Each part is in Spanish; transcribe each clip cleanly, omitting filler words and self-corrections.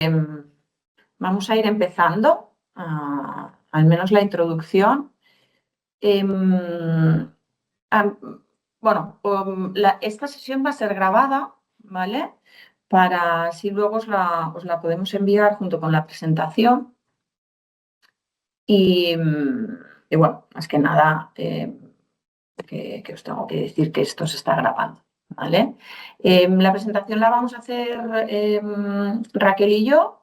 Vamos a ir empezando, al menos la introducción. Bueno, esta sesión va a ser grabada, ¿vale? Para así luego os la podemos enviar junto con la presentación. Y bueno, más que nada, que os tengo que decir que esto se está grabando, ¿vale? La presentación la vamos a hacer Raquel y yo.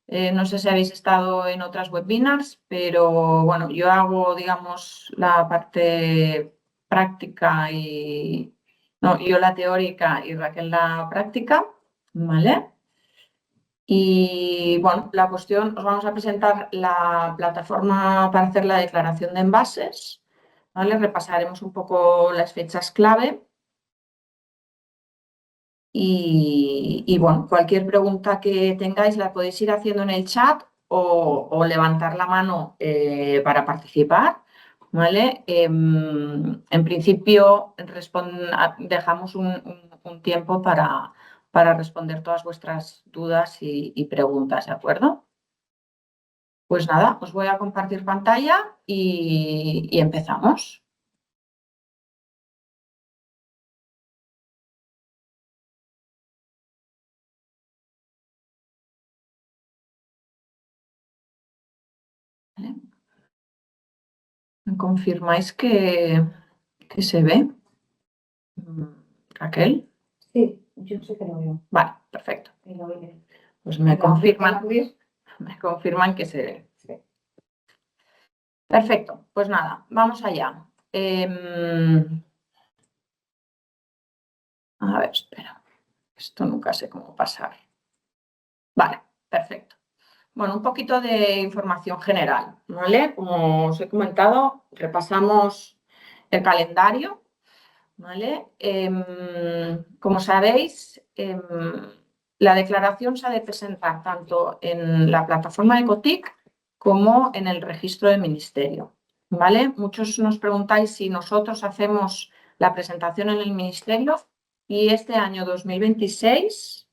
No sé si habéis estado en otras webinars, pero bueno, yo hago, digamos, la parte práctica y... No, yo la teórica y Raquel la práctica, ¿vale? Y bueno, la cuestión, os vamos a presentar la plataforma para hacer la declaración de envases, ¿vale? Repasaremos un poco las fechas clave. Y bueno, cualquier pregunta que tengáis la podéis ir haciendo en el chat o levantar la mano para participar, ¿vale? En principio dejamos un tiempo para responder todas vuestras dudas y preguntas, ¿de acuerdo? Pues nada, os voy a compartir pantalla y empezamos. ¿Vale? ¿Me confirmáis que se ve? Raquel. Sí, yo sé que lo veo. Vale, perfecto. Pues me confirman que se ve. Sí. Perfecto, pues nada, vamos allá. A ver, espera. Esto nunca sé cómo pasar. Vale, perfecto. Bueno, un poquito de información general, ¿vale? Como os he comentado, repasamos el calendario, ¿vale? Como sabéis, la declaración se ha de presentar tanto en la plataforma de Ecotic como en el registro del ministerio, ¿vale? Muchos nos preguntáis si nosotros hacemos la presentación en el ministerio y este año 2026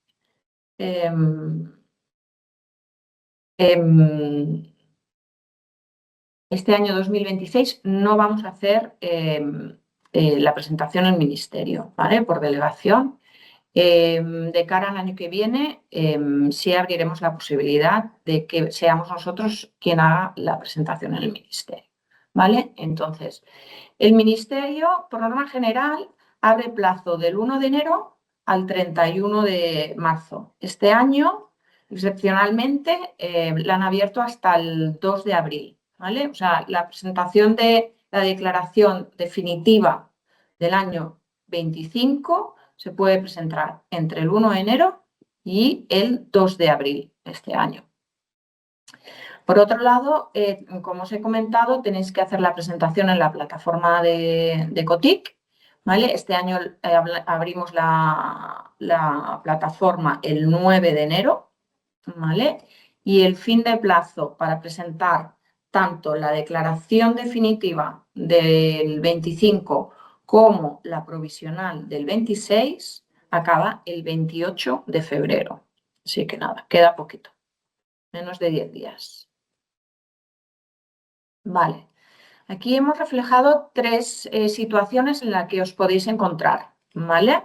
este año 2026 no vamos a hacer la presentación en el ministerio, ¿vale? Por delegación. De cara al año que viene, sí abriremos la posibilidad de que seamos nosotros quien haga la presentación en el ministerio, ¿vale? Entonces, el ministerio, por norma general, abre plazo del 1 de enero al 31 de marzo. Este año, excepcionalmente, la han abierto hasta el 2 de abril, ¿vale? O sea, la presentación de la declaración definitiva del año 25 se puede presentar entre el 1 de enero y el 2 de abril este año. Por otro lado, como os he comentado, tenéis que hacer la presentación en la plataforma de Cotic, ¿vale? Este año abrimos la plataforma el 9 de enero, ¿vale? Y el fin de plazo para presentar tanto la declaración definitiva del 25 como la provisional del 26 acaba el 28 de febrero. Así que nada, queda poquito, menos de 10 días. Vale, aquí hemos reflejado tres situaciones en las que os podéis encontrar, ¿vale?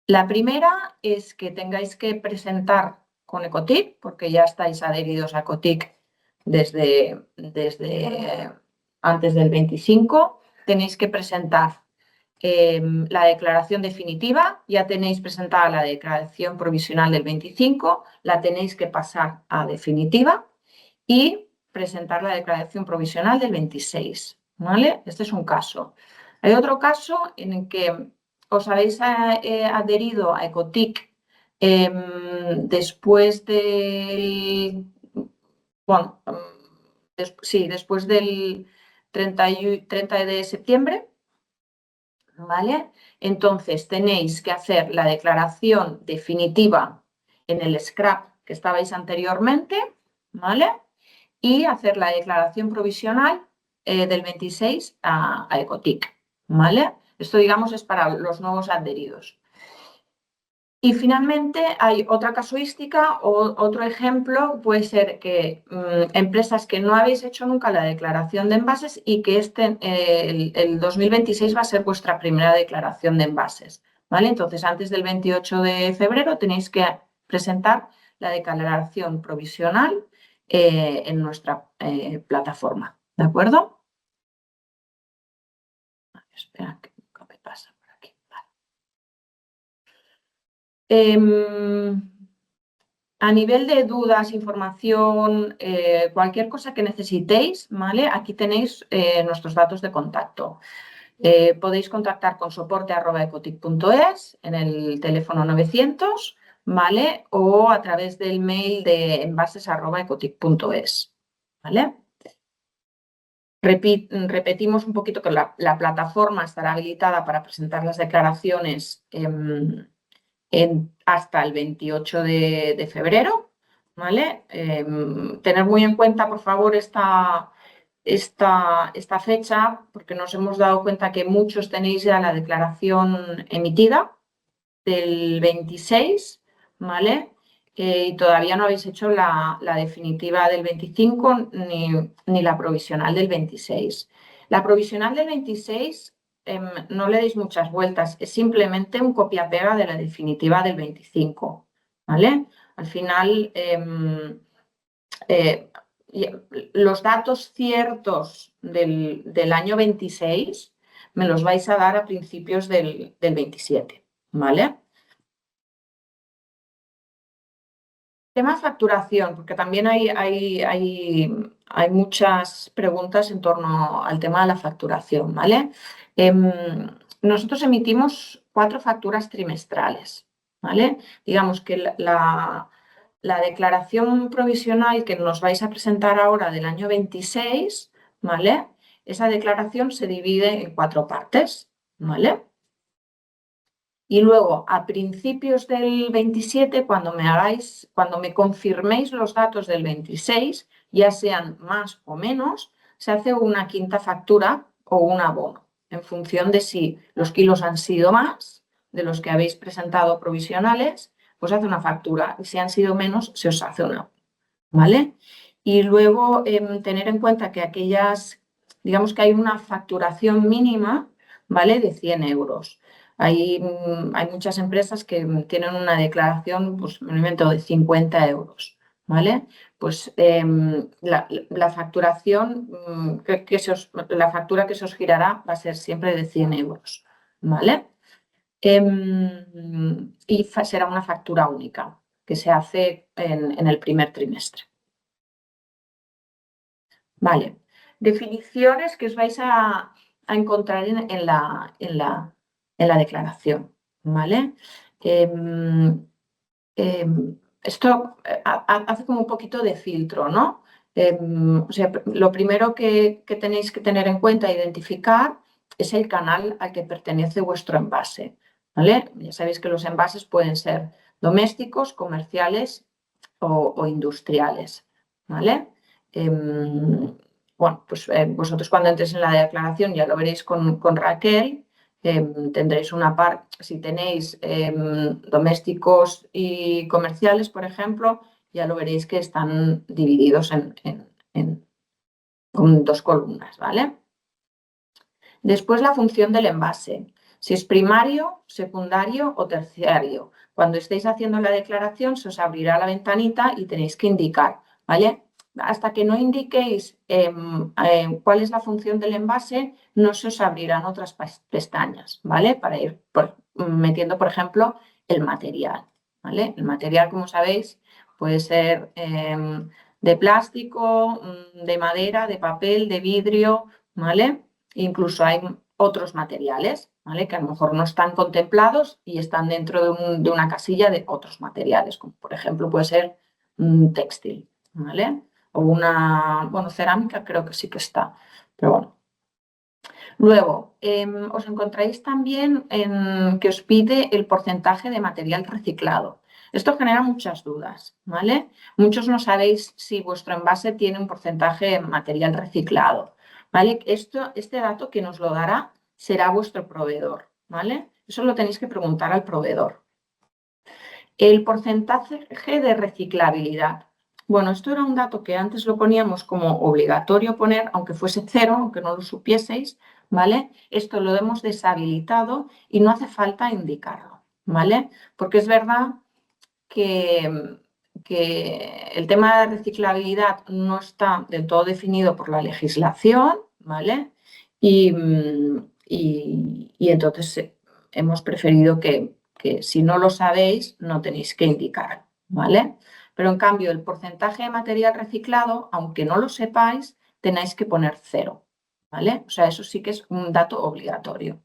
La primera es que tengáis que presentar con Ecotic, porque ya estáis adheridos a Ecotic desde antes del 25, tenéis que presentar la declaración definitiva, ya tenéis presentada la declaración provisional del 25, la tenéis que pasar a definitiva y presentar la declaración provisional del 26, ¿vale? Este es un caso. Hay otro caso en el que os habéis adherido a Ecotic después del... Bueno, después del 30 de septiembre, ¿vale? Entonces tenéis que hacer la declaración definitiva en el scrap que estabais anteriormente, ¿vale? Y hacer la declaración provisional del 26 a Ecotic, ¿vale? Esto, digamos, es para los nuevos adheridos. Y finalmente hay otra casuística o otro ejemplo, puede ser que empresas que no habéis hecho nunca la declaración de envases y que el 2026 va a ser vuestra primera declaración de envases, ¿vale? Entonces, antes del 28 de febrero tenéis que presentar la declaración provisional en nuestra plataforma, ¿de acuerdo? Espera, que me pasa por aquí. Vale. A nivel de dudas, información, cualquier cosa que necesitéis, ¿vale? Aquí tenéis nuestros datos de contacto. Podéis contactar con soporte@ecotic.es en el teléfono 900, ¿vale? O a través del mail de envases@ecotic.es, ¿vale? Repetimos un poquito que la plataforma estará habilitada para presentar las declaraciones hasta el 28 de febrero, ¿vale? Tener muy en cuenta, por favor, esta fecha, porque nos hemos dado cuenta que muchos tenéis ya la declaración emitida del 26, ¿vale? Y todavía no habéis hecho la definitiva del 25 ni la provisional del 26. La provisional del 26 no le deis muchas vueltas, es simplemente un copia-pega de la definitiva del 25, ¿vale? Al final, los datos ciertos del año 26 me los vais a dar a principios del 27, ¿vale? Tema facturación, porque también hay muchas preguntas en torno al tema de la facturación, ¿vale? Nosotros emitimos 4 facturas trimestrales, ¿vale? Digamos que la declaración provisional que nos vais a presentar ahora del año 26, ¿vale? Esa declaración se divide en 4 partes, ¿vale? Y luego, a principios del 27, cuando me confirméis los datos del 26, ya sean más o menos, se hace una quinta factura o un abono, en función de si los kilos han sido más de los que habéis presentado provisionales, pues hace una factura, y si han sido menos, se os hace una, ¿vale? Y luego tener en cuenta que digamos que hay una facturación mínima, ¿vale? De 100 euros. Hay muchas empresas que tienen una declaración, pues me invento, de 50 euros, ¿vale? Pues la facturación, la factura que se os girará va a ser siempre de 100 euros, ¿vale? Y será una factura única que se hace en el primer trimestre. Vale. Definiciones que os vais a encontrar en la declaración, ¿vale? Esto hace como un poquito de filtro, ¿no? O sea, lo primero que tenéis que tener en cuenta e identificar es el canal al que pertenece vuestro envase, ¿vale? Ya sabéis que los envases pueden ser domésticos, comerciales o industriales, ¿vale? Bueno, pues vosotros cuando entréis en la declaración ya lo veréis con Raquel. Tendréis una parte, si tenéis domésticos y comerciales, por ejemplo, ya lo veréis que están divididos con 2 columnas, ¿vale? Después la función del envase, si es primario, secundario o terciario. Cuando estéis haciendo la declaración se os abrirá la ventanita y tenéis que indicar, ¿vale? Hasta que no indiquéis cuál es la función del envase, no se os abrirán otras pestañas, ¿vale? Para ir metiendo, por ejemplo, el material, ¿vale? El material, como sabéis, puede ser de plástico, de madera, de papel, de vidrio, ¿vale? Incluso hay otros materiales, ¿vale? Que a lo mejor no están contemplados y están dentro de una casilla de otros materiales, como por ejemplo puede ser un textil, ¿vale? O bueno, cerámica creo que sí que está, pero bueno. Luego, os encontráis también que os pide el porcentaje de material reciclado. Esto genera muchas dudas, ¿vale? Muchos no sabéis si vuestro envase tiene un porcentaje de material reciclado, ¿vale? Este dato que nos lo dará será vuestro proveedor, ¿vale? Eso lo tenéis que preguntar al proveedor. El porcentaje de reciclabilidad. Bueno, esto era un dato que antes lo poníamos como obligatorio poner, aunque fuese 0, aunque no lo supieseis, ¿vale? Esto lo hemos deshabilitado y no hace falta indicarlo, ¿vale? Porque es verdad que el tema de reciclabilidad no está del todo definido por la legislación, ¿vale? Y entonces hemos preferido que si no lo sabéis, no tenéis que indicar, ¿vale? Pero en cambio, el porcentaje de material reciclado, aunque no lo sepáis, tenéis que poner 0, ¿vale? O sea, eso sí que es un dato obligatorio.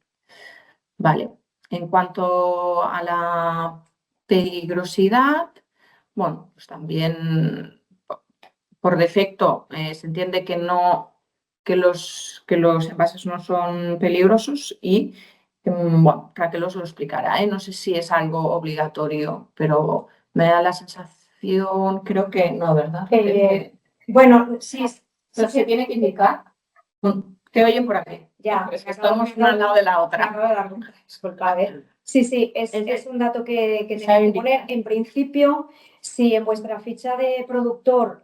Vale. En cuanto a la peligrosidad, bueno, pues también por defecto se entiende que los envases no son peligrosos y bueno, Raquel os lo explicará, ¿eh? No sé si es algo obligatorio, pero me da la sensación, creo que no, ¿verdad? Bueno, sí, Pero se tiene que indicar. Te oyen por aquí. Ya, Es que estamos una al lado de la otra. Disculpa, Sí, es un dato que tenéis que poner. En principio, si en vuestra ficha de productor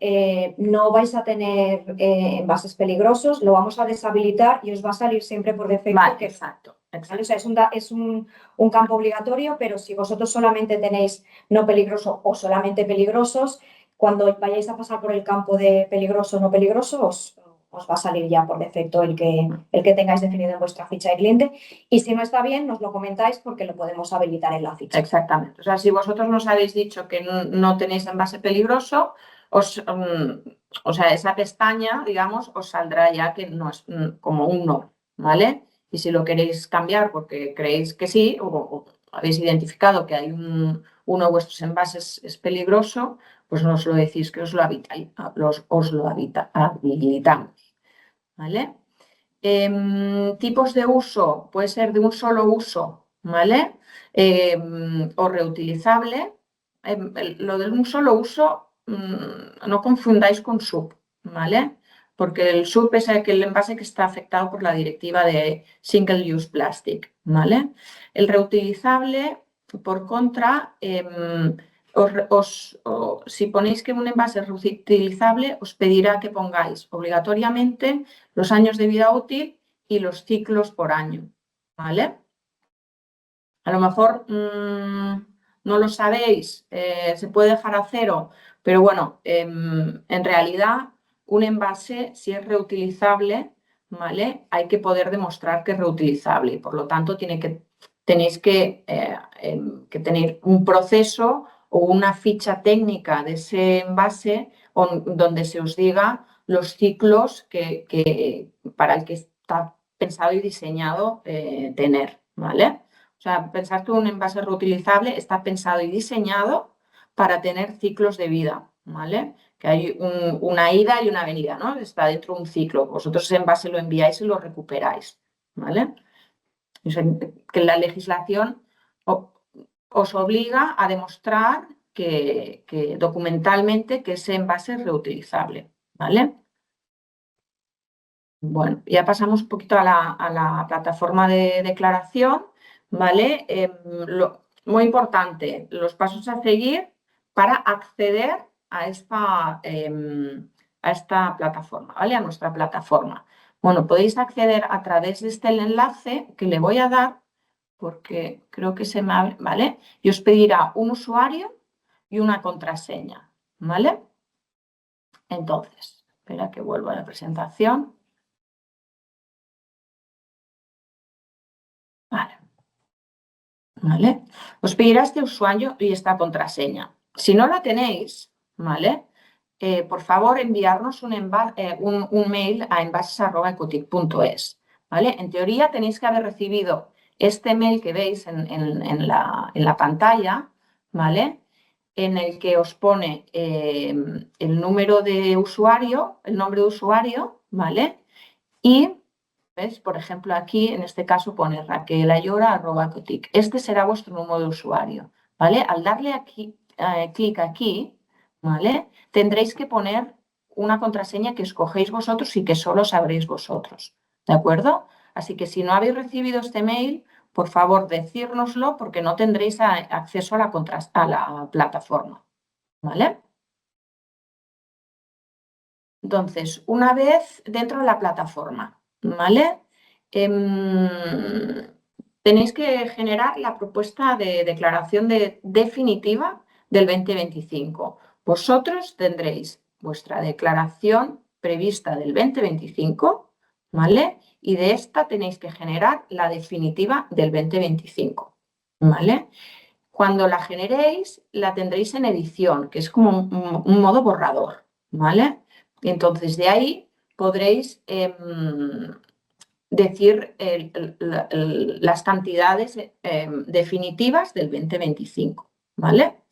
no vais a tener envases peligrosos, lo vamos a deshabilitar y os va a salir siempre por defecto. Vale, exacto. ¿Vale? O sea, es un campo obligatorio, pero si vosotros solamente tenéis no peligroso o solamente peligrosos, cuando vayáis a pasar por el campo de peligroso o no peligroso, os va a salir ya por defecto el que tengáis definido en vuestra ficha de cliente. Y si no está bien, nos lo comentáis porque lo podemos habilitar en la ficha. Exactamente. O sea, si vosotros nos habéis dicho que no tenéis envase peligroso, o sea, esa pestaña, digamos, os saldrá ya que no es como un no, ¿vale? Y si lo queréis cambiar porque creéis que sí, o habéis identificado que hay uno de vuestros envases es peligroso, pues nos lo decís que os lo habilitamos, ¿vale? Tipos de uso, puede ser de un solo uso, ¿vale? O reutilizable. Lo de un solo uso, no confundáis con sub, ¿vale? Porque el sub es aquel envase que está afectado por la directiva de Single Use Plastic, ¿vale? El reutilizable, por contra, si ponéis que un envase es reutilizable, os pedirá que pongáis obligatoriamente los años de vida útil y los ciclos por año, ¿vale? A lo mejor no lo sabéis, se puede dejar a 0, pero bueno, en realidad un envase, si es reutilizable, ¿vale? Hay que poder demostrar que es reutilizable y por lo tanto tenéis que tener un proceso o una ficha técnica de ese envase donde se os diga los ciclos para el que está pensado y diseñado tener, ¿vale? O sea, pensar que un envase reutilizable está pensado y diseñado para tener ciclos de vida, ¿vale? Que hay una ida y una venida, ¿no? Está dentro de un ciclo. Vosotros ese envase lo enviáis y lo recuperáis, ¿vale? O sea, que la legislación os obliga a demostrar que documentalmente que ese envase es reutilizable, ¿vale? Bueno, ya pasamos un poquito a la plataforma de declaración, ¿vale? Muy importante, los pasos a seguir para acceder a esta plataforma, ¿vale? A nuestra plataforma. Bueno, podéis acceder a través de este enlace que le voy a dar, porque creo que se me abre, ¿vale? Y os pedirá un usuario y una contraseña, ¿vale? Entonces, espera que vuelva a la presentación. ¿Vale? Os pedirá este usuario y esta contraseña. Si no la tenéis, ¿vale? Por favor, enviarnos un mail a envases@ecotic.es, ¿vale? En teoría tenéis que haber recibido este mail que veis en la pantalla, ¿vale? En el que os pone el número de usuario, el nombre de usuario, ¿vale? Y ¿ves? Por ejemplo, aquí en este caso pone raquelayora@ecotic. Este será vuestro número de usuario, ¿vale? Al darle aquí, clic aquí, ¿vale? Tendréis que poner una contraseña que escogéis vosotros y que solo sabréis vosotros, ¿de acuerdo? Así que si no habéis recibido este mail, por favor, decírnoslo porque no tendréis acceso a la plataforma, ¿vale? Entonces, una vez dentro de la plataforma, ¿vale? Tenéis que generar la propuesta de declaración definitiva del 2025. Vosotros tendréis vuestra declaración prevista del 2025, ¿vale? Y de esta tenéis que generar la definitiva del 2025, ¿vale? Cuando la generéis, la tendréis en edición, que es como un modo borrador, ¿vale? Entonces, de ahí podréis decir las cantidades definitivas del 2025, ¿vale?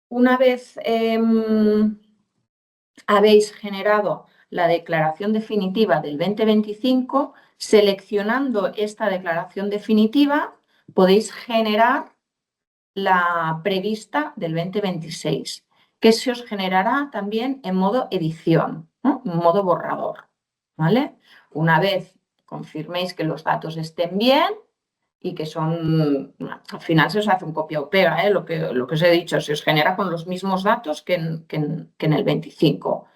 Una vez habéis generado la declaración definitiva del 2025, seleccionando esta declaración definitiva, podéis generar la prevista del 2026, que se os generará también en modo edición, ¿no? En modo borrador, ¿vale? Una vez confirméis que los datos estén bien y que son, al final se os hace un copia o pega, lo que os he dicho, se os genera con los mismos datos que en el 25.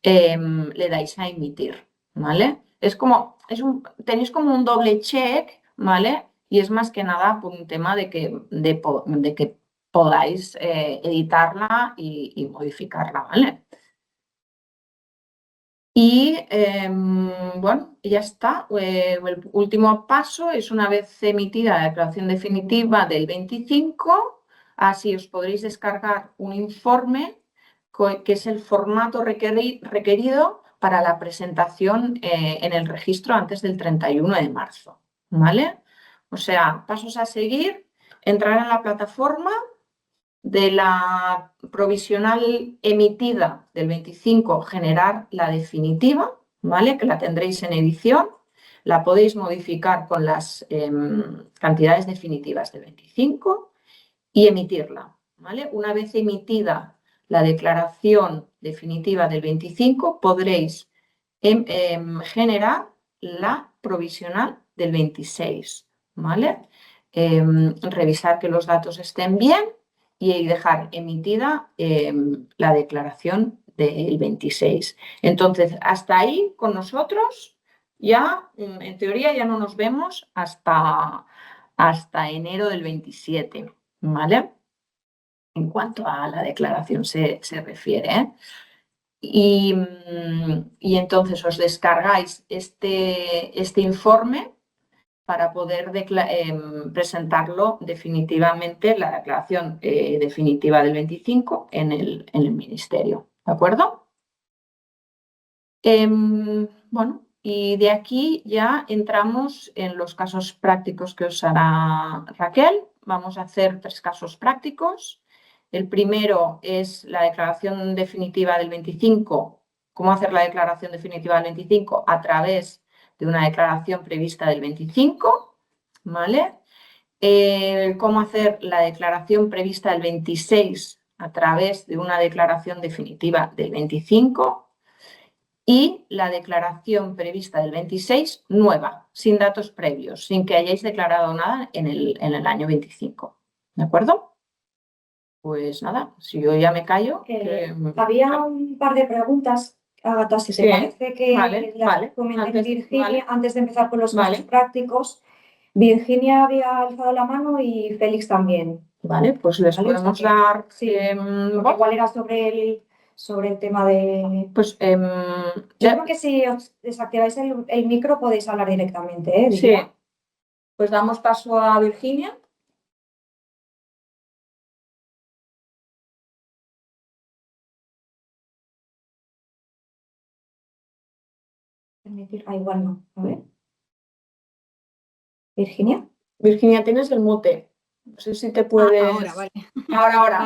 Le dais a emitir, ¿vale? Tenéis como un doble check, ¿vale? Y es más que nada por un tema de que podáis editarla y modificarla, ¿vale? Y bueno, ya está. El último paso es una vez emitida la declaración definitiva del 25, así os podréis descargar un informe que es el formato requerido para la presentación en el registro antes del 31 de marzo, ¿vale? O sea, pasos a seguir, entrar en la plataforma de la provisional emitida del 25, generar la definitiva, ¿vale? Que la tendréis en edición, la podéis modificar con las cantidades definitivas del 25 y emitirla, ¿vale? Una vez emitida la declaración definitiva del 25, podréis generar la provisional del 26, ¿vale? Revisar que los datos estén bien y dejar emitida la declaración del 26. Entonces, hasta ahí con nosotros ya, en teoría, ya no nos vemos hasta enero del 27, ¿vale? En cuanto a la declaración se refiere, ¿eh? Y entonces os descargáis este informe para poder presentarlo definitivamente, la declaración definitiva del 25 en el Ministerio, ¿de acuerdo? Bueno, y de aquí ya entramos en los casos prácticos que os hará Raquel. Vamos a hacer 3 casos prácticos. El primero es la declaración definitiva del 25. ¿Cómo hacer la declaración definitiva del 25? A través de una declaración prevista del 25, ¿vale? Cómo hacer la declaración prevista del 26 a través de una declaración definitiva del 25 y la declaración prevista del 26 nueva, sin datos previos, sin que hayáis declarado nada en el año 25. ¿De acuerdo? Pues nada, si yo ya me callo. Había un par de preguntas, Ágata, si te parece que las comente Virginia antes de empezar con los casos prácticos. Virginia había alzado la mano y Félix también. Vale, pues les podemos dar. Sí, porque igual era sobre el tema de. Pues yo creo que si os desactiváis el micro podéis hablar directamente, ¿eh? Sí. Pues damos paso a Virginia. Igual no. A ver. Virginia. Virginia, tienes el mute. No sé si te puedes. Ahora, vale. Ahora.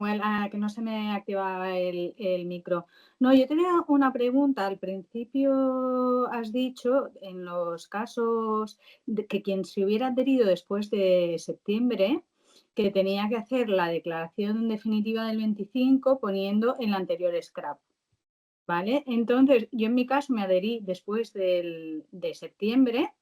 Vale, que no se me activaba el micro. No, yo tenía una pregunta. Al principio has dicho, en los casos que quien se hubiera adherido después de septiembre, que tenía que hacer la declaración definitiva del 25 poniendo el anterior scrap. ¿Vale? Entonces, yo en mi caso me adherí después de septiembre.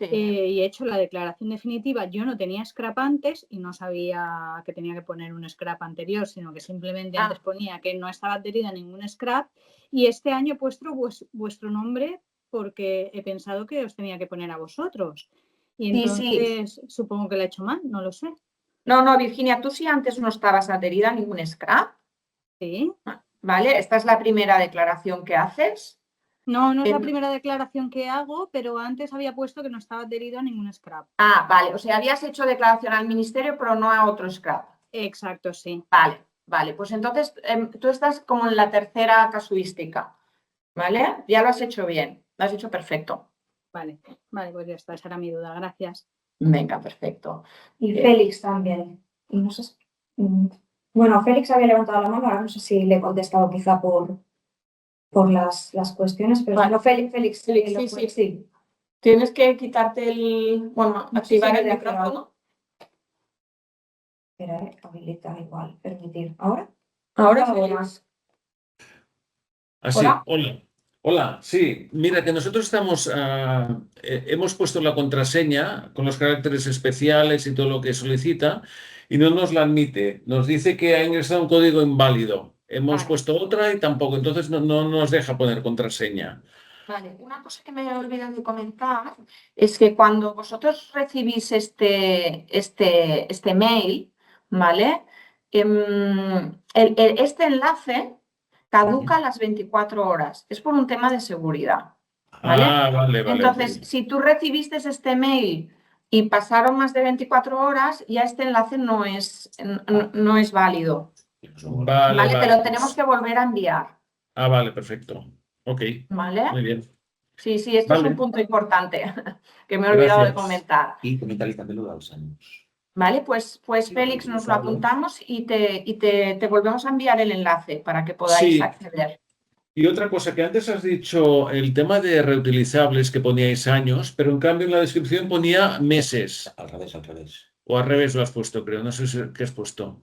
Sí. Y he hecho la declaración definitiva. Yo no tenía scrap antes y no sabía que tenía que poner un scrap anterior, sino que simplemente antes ponía que no estaba adherida a ningún scrap, y este año he puesto vuestro nombre porque he pensado que os tenía que poner a vosotros. Y entonces supongo que lo he hecho mal, no lo sé. No, Virginia, tú sí antes no estabas adherida a ningún scrap. Sí. ¿Vale? Esta es la primera declaración que haces. No es la primera declaración que hago, pero antes había puesto que no estaba adherido a ningún scrap. Ah, vale. O sea, habías hecho declaración al ministerio, pero no a otro scrap. Exacto, sí. Vale. Pues entonces tú estás como en la tercera casuística, ¿vale? Ya lo has hecho bien, lo has hecho perfecto. Vale, pues ya está, esa era mi duda. Gracias. Venga, perfecto. Y Félix también. Y no sé bueno, Félix había levantado la mano, ahora no sé si le he contestado quizá por las cuestiones, pero Vale. no, Félix, sí. Tienes que quitarte activar el micrófono. Espera, habilita igual, permitir. ¿Ahora? Ahora Félix. Así, hola, sí, mira que nosotros hemos puesto la contraseña con los caracteres especiales y todo lo que solicita y no nos la admite, nos dice que ha ingresado un código inválido, hemos puesto otra y tampoco, entonces no nos deja poner contraseña. Vale, una cosa que me he olvidado de comentar es que cuando vosotros recibís este mail, ¿vale? Este enlace caduca a las 24 horas. Es por un tema de seguridad, ¿vale? Vale. Entonces, si tú recibiste este mail y pasaron más de 24 horas, ya este enlace no es válido. Vale. Te lo tenemos que volver a enviar. Vale, perfecto. Ok. ¿Vale? Muy bien. Sí, esto es un punto importante que me he olvidado de comentar. Y comentalizando a los años. Vale, pues Félix, nos lo apuntamos y te volvemos a enviar el enlace para que podáis acceder. Y otra cosa que antes has dicho, el tema de reutilizables que poníais años, pero en cambio en la descripción ponía meses. Al revés. O al revés lo has puesto, creo. No sé qué has puesto.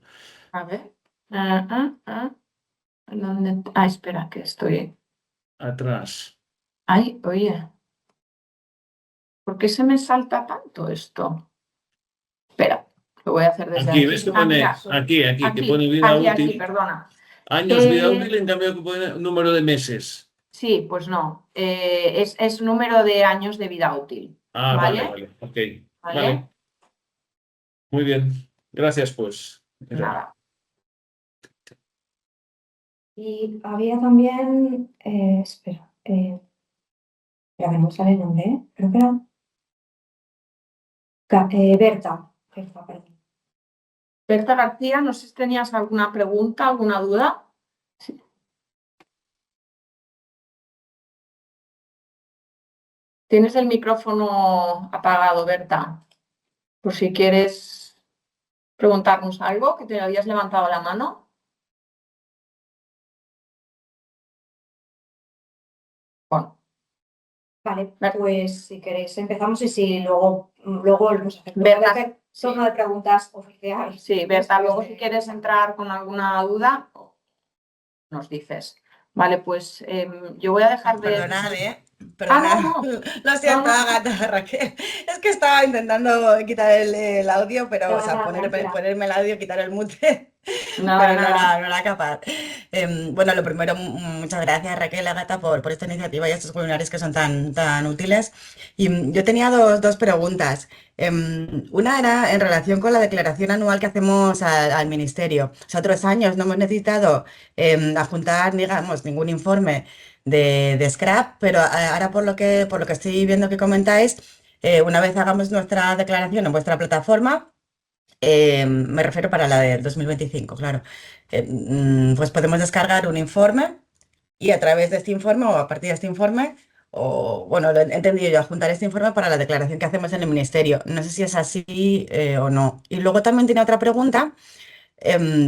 A ver. Espera, que estoy. Atrás. Ay, oye. ¿Por qué se me salta tanto esto? Espera, lo voy a hacer desde aquí. ¿Ves que pone aquí, que pone vida útil? Aquí, perdona. Años vida útil, en cambio que pone número de meses. Sí, pues no. Es número de años de vida útil. Vale. Ok. Vale. Muy bien. Gracias, pues. Nada. Y había también, espera, que no sale el nombre, ¿eh? Creo que era Berta, perdón. Berta García, no sé si tenías alguna pregunta, alguna duda. Sí. Tienes el micrófono apagado, Berta, por si quieres preguntarnos algo, que te habías levantado la mano. Bueno. Vale, pues si queréis empezamos y si luego volvemos a hacer turno de preguntas oficial. Sí, Berta, luego si quieres entrar con alguna duda, nos dices. Vale, pues yo voy a dejar de... Perdonad, no. Lo siento, Ágata, Raquel. Es que estaba intentando quitar el audio, pero, ponerme el audio, quitar el mute, pero no era capaz. Bueno, lo primero, muchas gracias, Raquel, Ágata, por esta iniciativa y estos webinars que son tan útiles. Y yo tenía dos preguntas. Una era en relación con la declaración anual que hacemos al Ministerio. O sea, otros años no hemos necesitado adjuntar, digamos, ningún informe de scrap, pero ahora por lo que estoy viendo que comentáis, una vez hagamos nuestra declaración en vuestra plataforma, me refiero para la del 2025, claro, pues podemos descargar un informe y a través de este informe o a partir de este informe, lo he entendido yo, adjuntar este informe para la declaración que hacemos en el Ministerio. No sé si es así o no. Y luego también tiene otra pregunta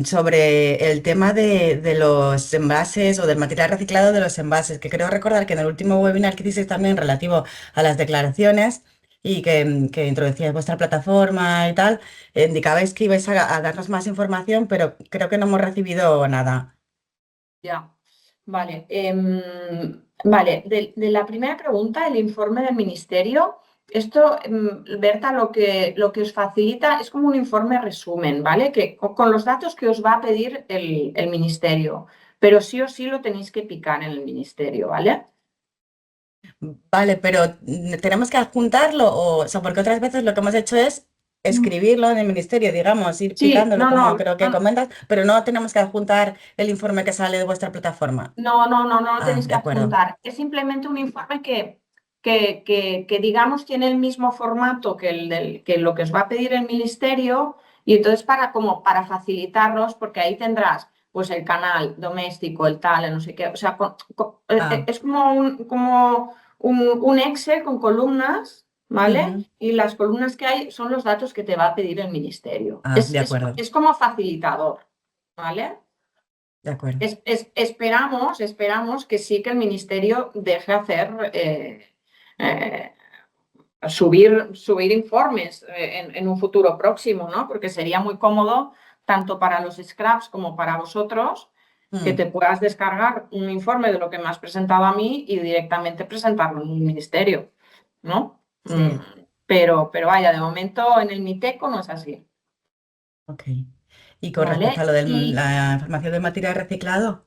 sobre el tema de los envases o del material reciclado de los envases, que creo recordar que en el último webinar que hicisteis también relativo a las declaraciones y que introducíais vuestra plataforma y tal, indicabais que ibais a darnos más información, pero creo que no hemos recibido nada. Ya, vale. Vale, de la primera pregunta, el informe del Ministerio, esto, Berta, lo que os facilita es como un informe resumen, ¿vale? Que con los datos que os va a pedir el ministerio, pero sí o sí lo tenéis que picar en el ministerio, ¿vale? Vale, pero ¿tenemos que adjuntarlo? O sea, porque otras veces lo que hemos hecho es escribirlo en el ministerio, digamos, ir Sí, picándolo no, como no, creo que comentas, pero no tenemos que adjuntar el informe que sale de vuestra plataforma. no lo Ah, tenéis de que acuerdo. adjuntar. Es simplemente un informe que digamos, tiene el mismo formato que lo que os va a pedir el ministerio y entonces como para facilitarlos, porque ahí tendrás pues el canal doméstico, el tal, el no sé qué, o sea, Ah, es como un Excel con columnas, ¿vale? ujú. Y las columnas que hay son los datos que te va a pedir el ministerio. Ah, de acuerdo, Es como facilitador, ¿vale? de acuerdo. Esperamos que sí que el ministerio deje hacer eh, subir informes en un futuro próximo, ¿no? Porque sería muy cómodo tanto para los scraps como para vosotros que Mm, te puedas descargar un informe de lo que me has presentado a mí y directamente presentarlo en el ministerio, ¿no? sí, Pero vaya, de momento en el MITECO no es así, ok. Y con respecto a ¿vale? lo de la información de material reciclado,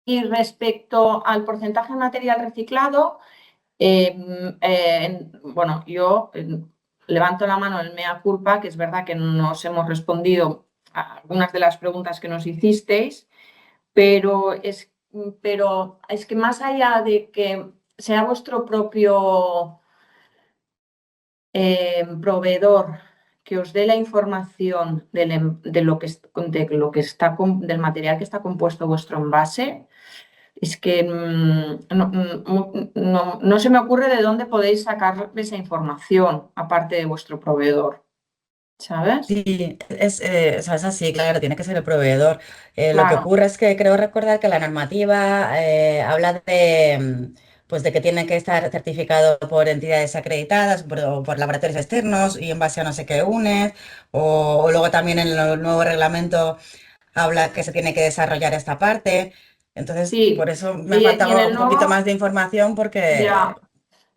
Y respecto al porcentaje de material reciclado, bueno, yo levanto la mano en mea culpa, que es verdad que no os hemos respondido a algunas de las preguntas que nos hicisteis, pero pero es que más allá de que sea vuestro propio proveedor que os dé la información de lo que, del material que está compuesto vuestro envase, es que no se me ocurre de dónde podéis sacar esa información, aparte de vuestro proveedor, ¿sabes? sí, o sea, es así, claro, tiene que ser el proveedor. Lo que Claro, ocurre es que creo recordar que la normativa habla de, pues de que tiene que estar certificado por entidades acreditadas, o por laboratorios externos y en base a no sé qué UNED, o luego también en el nuevo reglamento habla que se tiene que desarrollar esta parte. Entonces, por sí. eso me Y en faltaba el un poquito más nuevo, de información ya, porque...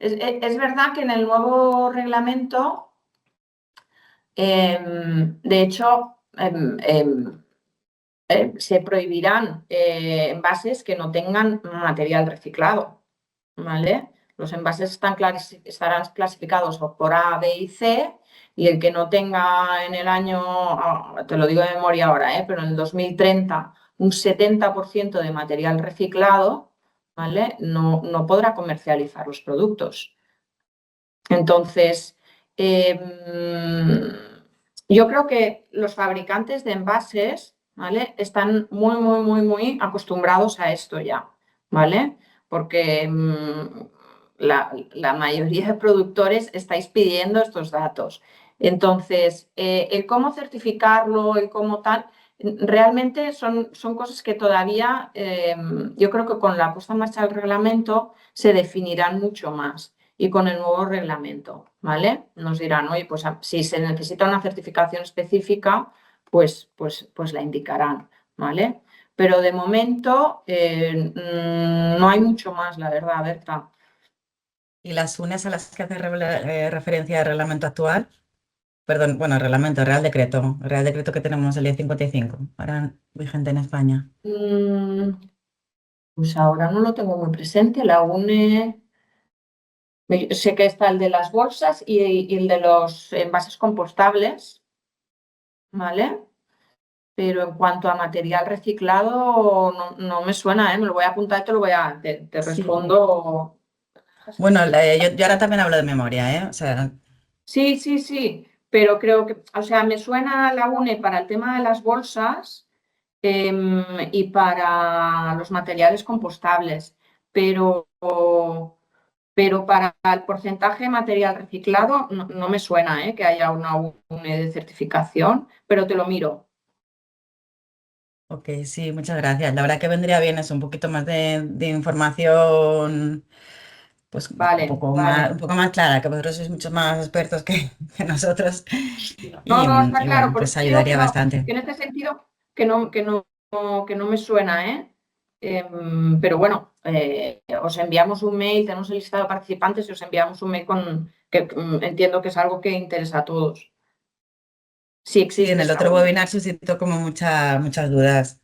es verdad que en el nuevo reglamento, de hecho, se prohibirán envases que no tengan material reciclado, ¿vale? Los envases estarán clasificados por A, B y C, y el que no tenga en el año, te lo digo de memoria ahora, pero en el 2030 un 70% de material reciclado, ¿vale? No podrá comercializar los productos. Entonces, yo creo que los fabricantes de envases, ¿vale? Están muy acostumbrados a esto ya, ¿vale? Porque la mayoría de productores estáis pidiendo estos datos. Entonces, el cómo certificarlo, el cómo tal, realmente son cosas que todavía, yo creo que con la puesta en marcha del reglamento se definirán mucho más y con el nuevo reglamento, ¿vale? Nos dirán, oye, pues si se necesita una certificación específica, pues la indicarán, ¿vale? Pero de momento no hay mucho más, la verdad, Berta. ¿Y las UNES a las que hace referencia el reglamento actual? Perdón, bueno, reglamento, Real Decreto que tenemos el día 55, ahora vigente en España. Mm, pues ahora no lo tengo muy presente. La UNE, sé que está el de las bolsas y el de los envases compostables, ¿vale? Pero en cuanto a material reciclado, no me suena, ¿eh? Me lo voy a apuntar y te Sí. respondo. Bueno, yo ahora también hablo de memoria, ¿eh? O sea, Sí, pero creo que, o sea, me suena la UNE para el tema de las bolsas y para los materiales compostables, pero, pero para el porcentaje de material reciclado no me suena, que haya una UNE de certificación, pero te lo miro. ok, sí, muchas gracias. La verdad que vendría bien eso, un poquito más de información, pues Vale. un poco más clara, que vosotros sois mucho más expertos que nosotros. No, está Y claro, bueno, por pues eso digo ayudaría bastante. que en este sentido que no me suena, ¿eh? pero bueno, os enviamos un mail, tenemos el listado de participantes y os enviamos un mail con que entiendo que es algo que interesa a todos. Sí, Sí, existe. en el otro webinar suscitó como muchas dudas.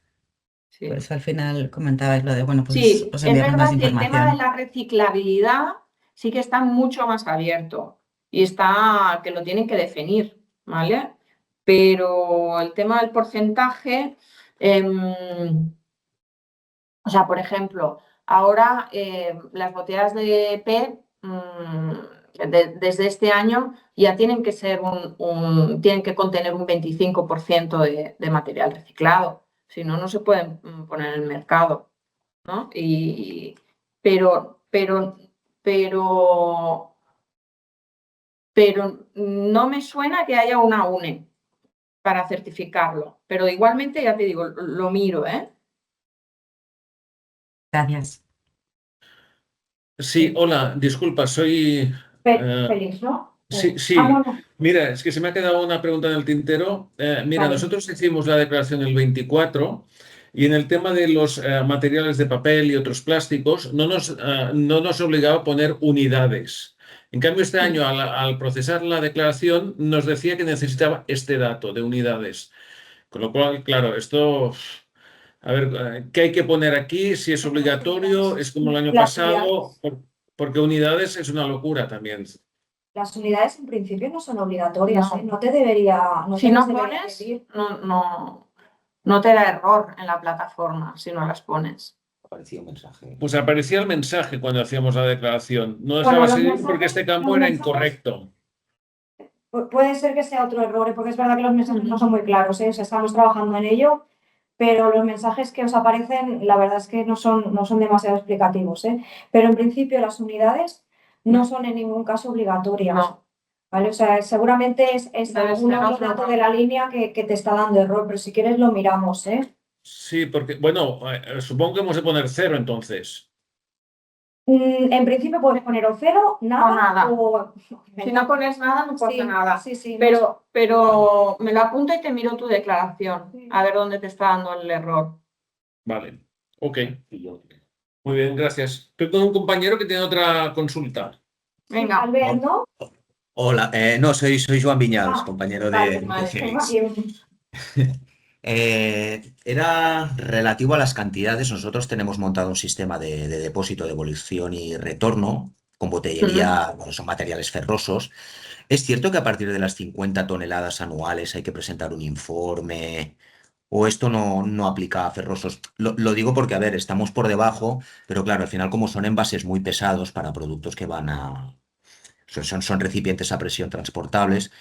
Sí. Por eso al final comentabais lo de, bueno, pues Sí, os es enviamos más verdad que el tema de información. la reciclabilidad sí que está mucho más abierto y está que lo tienen que definir, ¿vale? Pero el tema del porcentaje, o sea, por ejemplo, ahora las botellas de PET desde este año ya tienen que ser tienen que contener un 25% de material reciclado, si no, no se pueden poner en el mercado, ¿no? Pero no me suena que haya una UNE para certificarlo, pero igualmente ya te digo, lo miro, ¿eh? Gracias. Sí, hola, disculpa, soy... Feliz, ¿no? Sí, No, no. mira, es que se me ha quedado una pregunta en el tintero. Mira, Vale. nosotros hicimos la declaración el 24 y en el tema de los materiales de papel y otros plásticos no nos obligaba a poner unidades. En cambio, este año, al procesar la declaración, nos decía que necesitaba este dato de unidades. Con lo cual, claro, esto... A ver, ¿qué hay que poner aquí? Si es obligatorio, es como el año Las pasado, porque unidades es una locura también. Las unidades en principio no son obligatorias, No. ¿eh? No te debería, no Si te no las debería pones, pedir. no te da error en la plataforma si no las pones. Aparecía un mensaje. Pues aparecía el mensaje cuando hacíamos la declaración. No Bueno, dejaba los seguir porque mensajes, este campo los era mensajes, incorrecto. puede ser que sea otro error, porque es verdad que los mensajes no son muy claros, ¿eh? O sea, estamos trabajando en ello, pero los mensajes que os aparecen, la verdad es que no son demasiado explicativos, ¿eh? Pero en principio las unidades no son en ningún caso obligatorias. No. ¿Vale? O sea, seguramente es Debe algún ser otro otro dato error. de la línea que te está dando error, pero si quieres lo miramos, ¿eh? Sí, porque, bueno, supongo que hemos de poner 0 entonces. En principio puedes poner o cero, nada, nada. o... Si no pones nada, no pasa Sí, nada. sí, Pero me lo apunto y te miro tu declaración, Sí. a ver dónde te está dando el error. Vale, ok. Muy bien, gracias. Estoy con un compañero que tiene otra consulta. Venga. Albert, ¿no? Hola, no, soy Joan Viñals, Ah, compañero vale, de Félix. Bien. Era relativo a las cantidades. Nosotros tenemos montado un sistema de depósito, devolución y retorno con botellería, bueno, son materiales ferrosos. ¿Es cierto que a partir de las 50 toneladas anuales hay que presentar un informe? ¿O esto no aplica a ferrosos? Lo digo porque, a ver, estamos por debajo, pero claro, al final como son envases muy pesados para productos que van a... son recipientes a presión transportables.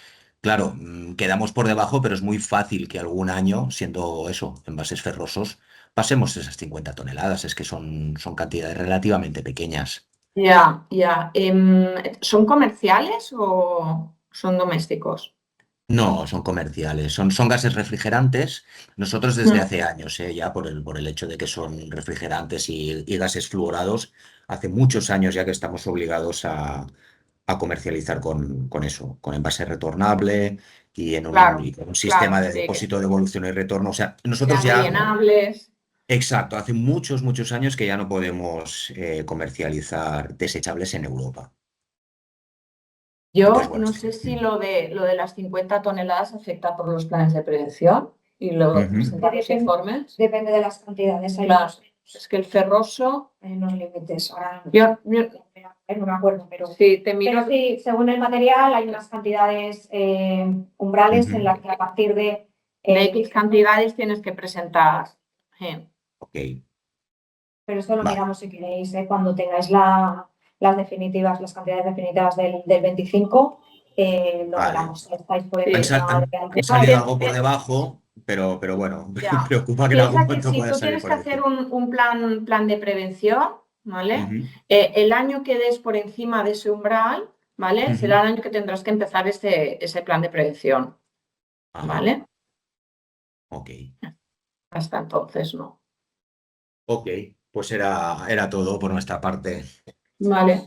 Claro, quedamos por debajo, pero es muy fácil que algún año, siendo eso, envases ferrosos, pasemos esas 50 toneladas. Es que son cantidades relativamente pequeñas. Ya. ¿Son comerciales o son domésticos? No, son comerciales, son gases refrigerantes. Nosotros desde hace años, ya por el hecho de que son refrigerantes y gases fluorados, hace muchos años ya que estamos obligados a comercializar con eso, con envase retornable y Claro, con un sistema claro, de sí, que depósito, devolución y retorno. O sea, nosotros sean ya, rellenables. exacto, hace muchos años que ya no podemos comercializar desechables en Europa. Entonces, Yo bueno, no sí. sé si lo de las 50 toneladas afecta por los planes de prevención y los presentar los informes. Depende de las cantidades. Hay Claro, es que el ferroso, unos límites. Ahora yo no me acuerdo, pero sí, te miro. pero sí, según el material hay unas cantidades umbrales en las que a partir de De X cantidades tienes que presentar. Ok, pero esto lo vale. miramos si queréis, cuando tengáis las definitivas, las cantidades definitivas del 25, lo Vale. miramos. Estáis por Sí. encima Han salido algo por debajo, pero bueno, me Ya. preocupa que en algún Piensa que momento si pueda tú salir tienes por que hacer encima. un plan de prevención, ¿vale? Ujú, El año que des por encima de ese umbral, ¿vale? Será el año que tendrás que empezar ese plan de prevención, ajá, ¿vale? ok, Hasta entonces no. ok, pues era todo por nuestra parte. Vale.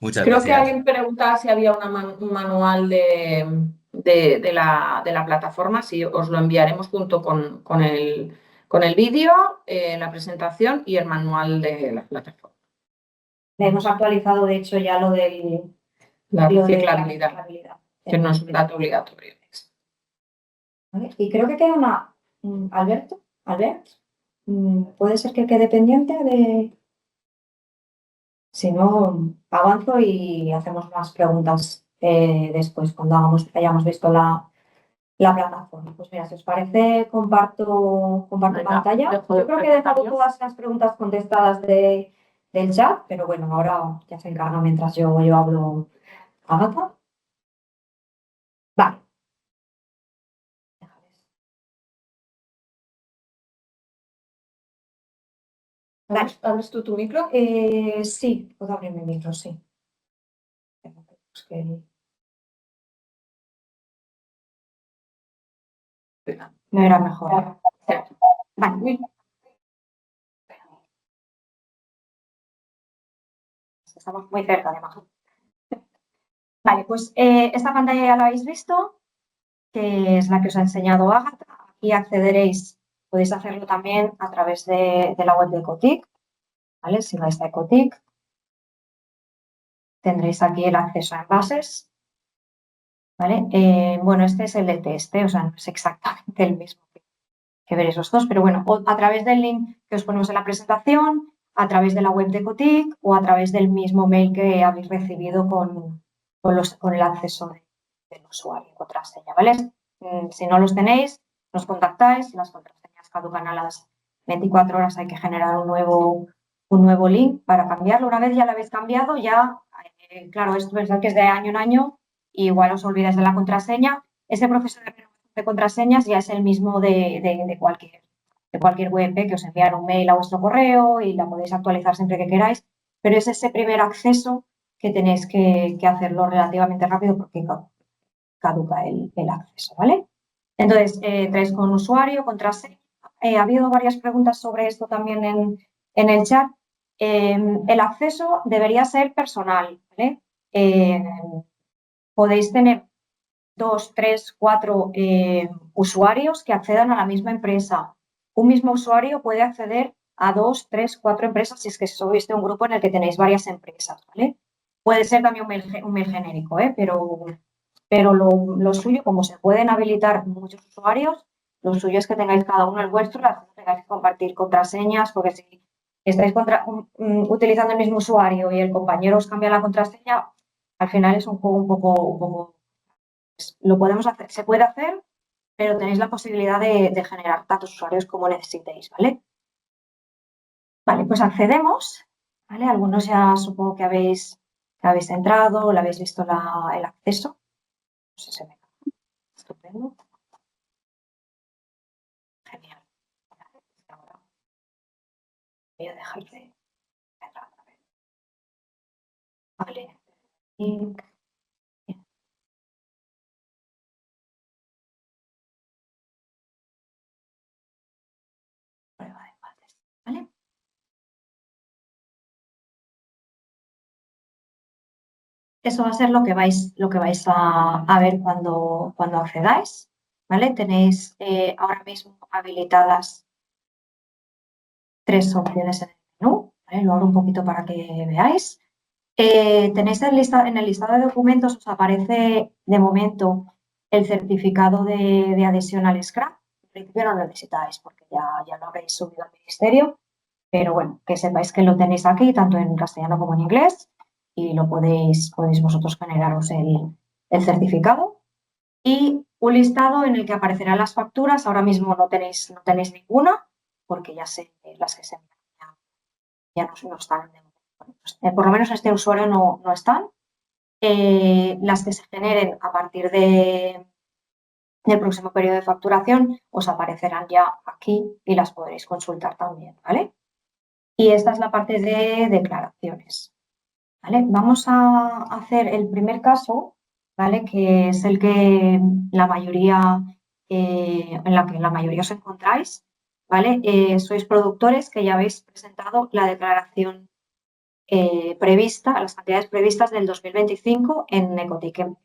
Muchas Creo que gracias. alguien preguntaba si había un manual de la plataforma, sí, os lo enviaremos junto con con el vídeo, la presentación y el manual de la plataforma. Hemos actualizado, de hecho, ya lo de La la reciclabilidad, reciclabilidad. que no es un dato obligatorio. ¿Vale? Y creo que queda una... Albert, ¿puede ser que quede pendiente de...? Si no, avanzo y hacemos más preguntas después, cuando hayamos visto la plataforma. Pues mira, si os parece, comparto Venga, pantalla. dejo de Yo creo que he dejado presentación. todas las preguntas contestadas del chat, pero bueno, ahora ya se encarga mientras yo hablo Ágata. Vale. ¿Abres tú tu micro? Sí, puedo abrir mi micro, sí. Me verá mejor. Vale. Estamos muy cerca, además. Vale, pues esta pantalla ya la habéis visto, que es la que os ha enseñado Ágata. Aquí accederéis, podéis hacerlo también a través de la web de Ecotic. ¿Vale? Si vais a Ecotic, tendréis aquí el acceso a envases. ¿Vale? Bueno, este es el de test, o sea, no es exactamente el mismo que veréis los dos, pero bueno, a través del link que os ponemos en la presentación, a través de la web de Ecotic o a través del mismo mail que habéis recibido con el acceso del usuario, contraseña, ¿vale? Si no los tenéis, nos contactáis, las contraseñas caducan a las 24 horas, hay que generar un nuevo link para cambiarlo. Una vez ya lo habéis cambiado, ya, claro, esto es que es de año en año, y igual os olvidáis de la contraseña. Ese proceso de contraseñas ya es el mismo de cualquier web, que os enviará un mail a vuestro correo y la podéis actualizar siempre que queráis, pero es ese primer acceso que tenéis que hacerlo relativamente rápido porque caduca el acceso, ¿vale? Entonces, traéis con usuario, contraseña. Ha habido varias preguntas sobre esto también en el chat. El acceso debería ser personal, ¿vale? Podéis tener 2, 3, 4 usuarios que accedan a la misma empresa. Un mismo usuario puede acceder a 2, 3, 4 empresas si es que sois de un grupo en el que tenéis varias empresas, ¿vale? Puede ser también un mail genérico, pero lo suyo, como se pueden habilitar muchos usuarios, lo suyo es que tengáis cada uno el vuestro, no tengáis que compartir contraseñas, porque si estáis utilizando el mismo usuario y el compañero os cambia la contraseña, al final es un juego un poco lo podemos hacer, se puede hacer, pero tenéis la posibilidad de generar tantos usuarios como necesitéis, ¿vale? Vale, pues accedemos, ¿vale? Algunos ya supongo que habéis entrado, le habéis visto el acceso. No sé si me... Estupendo. Genial. Ahora voy a dejar de entrar otra vez. Vale. Link. Prueba de empates, ¿vale? Eso va a ser lo que vais a ver cuando accedáis, ¿vale? Tenéis ahora mismo habilitadas 3 opciones en el menú, ¿vale? Lo abro un poquito para que veáis. Tenéis en el listado de documentos, os aparece de momento el certificado de adhesión al Scrap. En principio no lo necesitáis porque ya lo habéis subido al ministerio, pero bueno, que sepáis que lo tenéis aquí, tanto en castellano como en inglés, y lo podéis vosotros generaros el certificado. Y un listado en el que aparecerán las facturas. Ahora mismo no tenéis ninguna, porque ya sé las que se envían ya no están. Por lo menos en este usuario no están. Las que se generen a partir del próximo periodo de facturación os aparecerán ya aquí y las podréis consultar también, ¿vale? Y esta es la parte de declaraciones, ¿vale? Vamos a hacer el primer caso, ¿vale? Que es el que en la mayoría os encontráis, ¿vale? Sois productores que ya habéis presentado la declaración prevista, las cantidades previstas del 2025 en Ecotic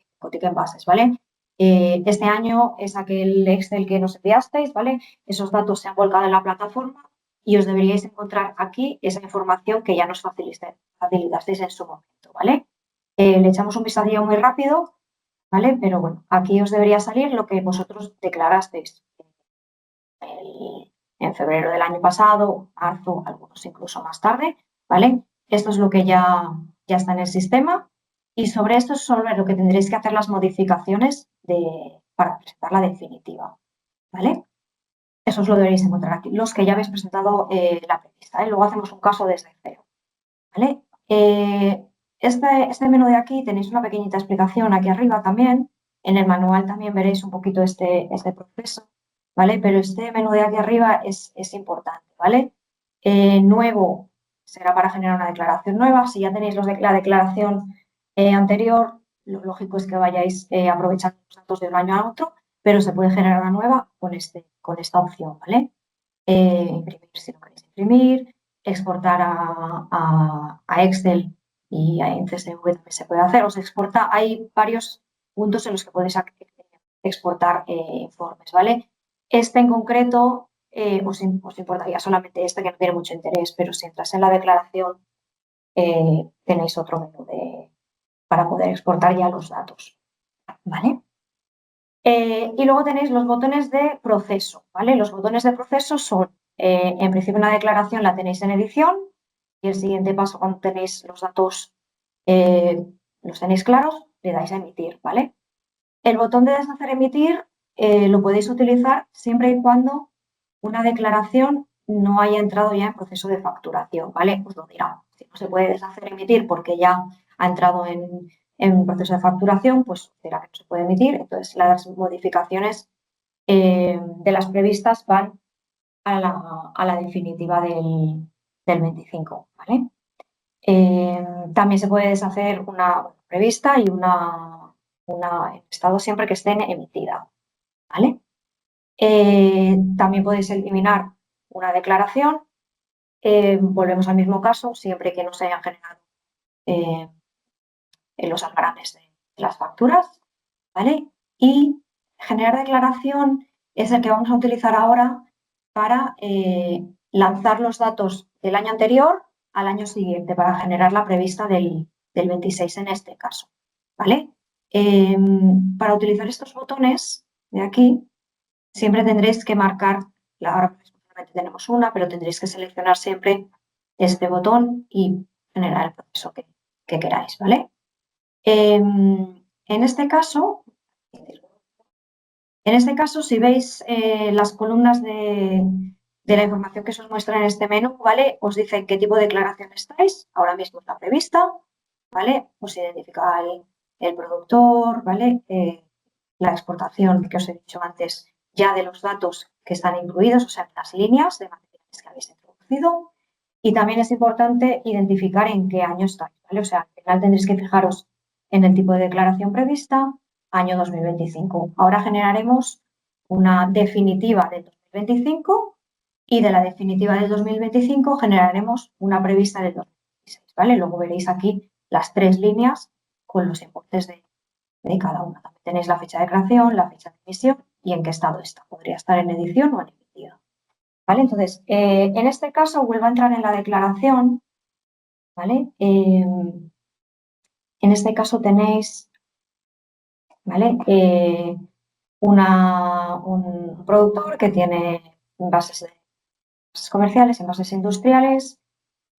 Envases, ¿vale? Este año es aquel Excel que nos enviasteis, ¿vale? Esos datos se han volcado en la plataforma y os deberíais encontrar aquí esa información que ya nos facilitasteis en su momento, ¿vale? Le echamos un vistacillo muy rápido, ¿vale? Pero bueno, aquí os debería salir lo que vosotros declarasteis en febrero del año pasado, marzo, algunos incluso más tarde, ¿vale? Esto es lo que ya está en el sistema y sobre esto es sobre lo que tendréis que hacer las modificaciones para presentar la definitiva, ¿vale? Eso os lo deberéis encontrar aquí, los que ya habéis presentado la prevista, ¿eh? Luego hacemos un caso desde cero, ¿vale? Este menú de aquí tenéis una pequeñita explicación aquí arriba también. En el manual también veréis un poquito este proceso, ¿vale? Pero este menú de aquí arriba es importante, ¿vale? Nuevo será para generar una declaración nueva. Si ya tenéis la declaración anterior, lo lógico es que vayáis aprovechando los datos de un año a otro, pero se puede generar una nueva con esta opción, ¿vale? Imprimir si lo queréis imprimir, exportar a Excel y en CSV también se puede hacer. Hay varios puntos en los que podéis exportar informes, ¿vale? Este en concreto os importaría solamente este que no tiene mucho interés, pero si entras en la declaración tenéis otro menú para poder exportar ya los datos, ¿vale? Y luego tenéis los botones de proceso, ¿vale? Los botones de proceso son, en principio, una declaración la tenéis en edición y el siguiente paso, cuando tenéis los datos, los tenéis claros, le dais a emitir, ¿vale? El botón de deshacer emitir lo podéis utilizar siempre y cuando una declaración no haya entrado ya en proceso de facturación, ¿vale? Os lo dirá. Si no se puede deshacer emitir porque ya ha entrado en proceso de facturación, pues dirá que no se puede emitir. Entonces, las modificaciones de las previstas van a la definitiva del 25, ¿vale? También se puede deshacer una prevista y una en estado siempre que esté emitida, ¿vale? También podéis eliminar una declaración. Volvemos al mismo caso, siempre que no se hayan generado en los almacenes de las facturas, ¿vale? Y generar declaración es el que vamos a utilizar ahora para lanzar los datos del año anterior al año siguiente, para generar la prevista del 26 en este caso, ¿vale? Para utilizar estos botones de aquí, siempre tendréis que marcar, ahora solamente tenemos una, pero tendréis que seleccionar siempre este botón y generar el proceso que queráis, ¿vale? En este caso, si veis las columnas de la información que se os muestra en este menú, ¿vale? Os dice en qué tipo de declaración estáis. Ahora mismo es la prevista, ¿vale? Os identifica el productor, ¿vale? La exportación que os he dicho antes ya de los datos que están incluidos, o sea, las líneas de materiales que habéis introducido. Y también es importante identificar en qué año estáis, ¿vale? O sea, al final tendréis que fijaros en el tipo de declaración prevista, año 2025. Ahora generaremos una definitiva del 2025 y de la definitiva del 2025 generaremos una prevista del 2026, ¿vale? Luego veréis aquí las 3 líneas con los importes de cada una. También tenéis la fecha de creación, la fecha de emisión y en qué estado está. Podría estar en edición o en emitida, ¿vale? Entonces, en este caso vuelvo a entrar en la declaración, ¿vale? En este caso tenéis, ¿vale? Un productor que tiene envases comerciales, envases industriales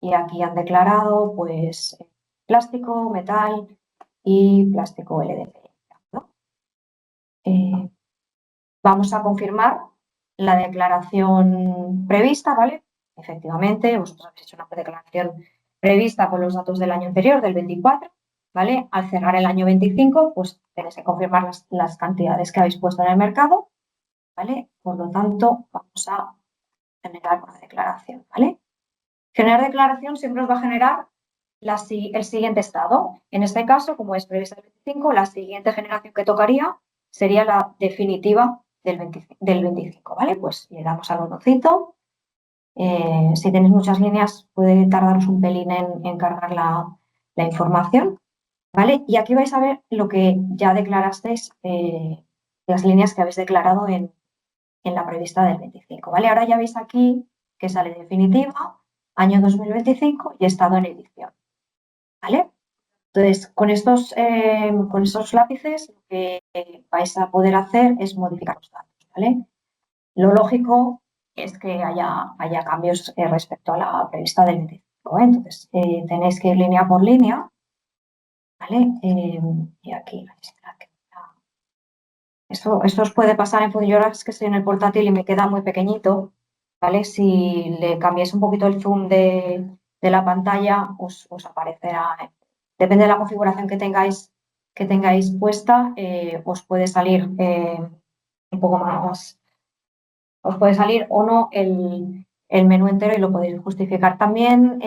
y aquí han declarado pues plástico, metal y plástico LDPE, ¿no? Vamos a confirmar la declaración prevista, ¿vale? Efectivamente, vosotros habéis hecho una declaración prevista con los datos del año anterior, del 24, ¿vale? Al cerrar el año 25, pues tenéis que confirmar las cantidades que habéis puesto en el mercado, ¿vale? Por lo tanto, vamos a generar una declaración, ¿vale? Generar declaración siempre os va a generar el siguiente estado. En este caso, como es prevista el 25, la siguiente generación que tocaría sería la definitiva del 25, ¿vale? Pues le damos al botoncito. Si tenéis muchas líneas, puede tardaros un pelín en cargar la información, ¿vale? Y aquí vais a ver lo que ya declarasteis las líneas que habéis declarado en la prevista del 25, ¿vale? Ahora ya veis aquí que sale definitiva, año 2025 y estado en edición, ¿vale? Entonces, con estos lápices lo que vais a poder hacer es modificar los datos, ¿vale? Lo lógico es que haya cambios respecto a la prevista del 25, ¿eh? Entonces, tenéis que ir línea por línea, ¿vale? Y aquí, esto os puede pasar en función, yo ahora es que estoy en el portátil y me queda muy pequeñito, ¿vale? Si le cambiáis un poquito el zoom de la pantalla, os aparecerá. Depende de la configuración que tengáis puesta, os puede salir un poco más, os puede salir o no el menú entero y lo podéis justificar. También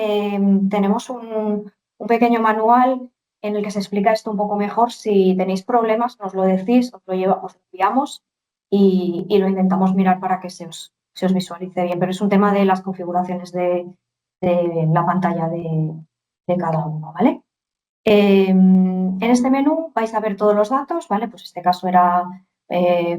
tenemos un pequeño manual en el que se explica esto un poco mejor. Si tenéis problemas, nos lo decís, os lo enviamos y lo intentamos mirar para que se os visualice bien. Pero es un tema de las configuraciones de la pantalla de cada uno, ¿vale? En este menú vais a ver todos los datos, ¿vale? Pues en este caso era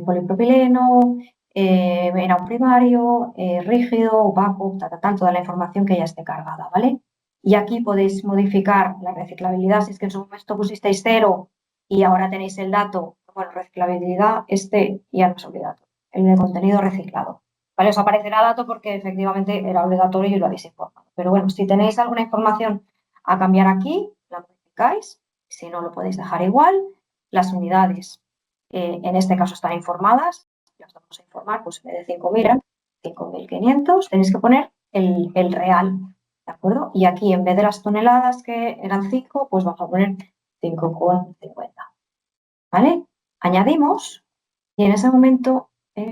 polipropileno, era un primario, rígido, opaco, toda la información que ya esté cargada, ¿vale? Y aquí podéis modificar la reciclabilidad, si es que en su momento pusisteis 0 y ahora tenéis el dato, bueno, reciclabilidad, ya no es obligatorio, el de contenido reciclado. ¿Vale? Os aparecerá dato porque efectivamente era obligatorio y lo habéis informado. Pero bueno, si tenéis alguna información a cambiar aquí, la modificáis, si no lo podéis dejar igual. Las unidades, en este caso están informadas, las vamos a informar, pues en vez de 5.000 eran 5.500, tenéis que poner el real, ¿de acuerdo? Y aquí en vez de las toneladas que eran 5, pues vamos a poner 5,50, ¿vale? Añadimos y en ese momento, no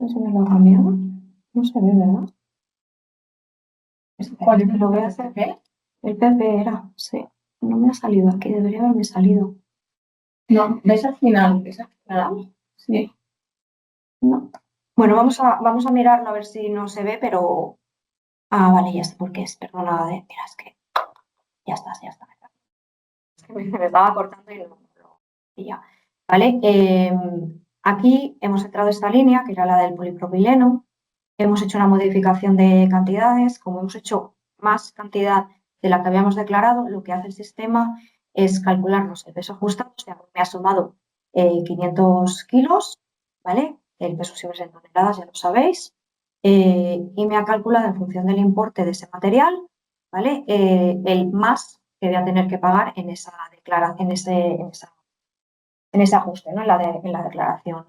se me lo ha cambiado, no se ve, ¿verdad? ¿Cuál lo voy a hacer? El PP era, sí, no me ha salido aquí, debería haberme salido. No, ¿ves al final? ¿Ves al final? Sí. No. Bueno, vamos a mirarlo a ver si no se ve, pero... Ah, vale, ya sé por qué es, perdona, mira, es que ya está. Es que me estaba cortando y no lo veía. Vale, aquí hemos entrado esta línea, que era la del polipropileno, hemos hecho una modificación de cantidades, como hemos hecho más cantidad de la que habíamos declarado, lo que hace el sistema es calcularnos el peso ajustado, o sea, me ha sumado 500 kilos, ¿vale? El peso siempre es en toneladas, ya lo sabéis, y me ha calculado en función del importe de ese material, ¿vale? El más que voy a tener que pagar en ese ajuste, ¿no? En la declaración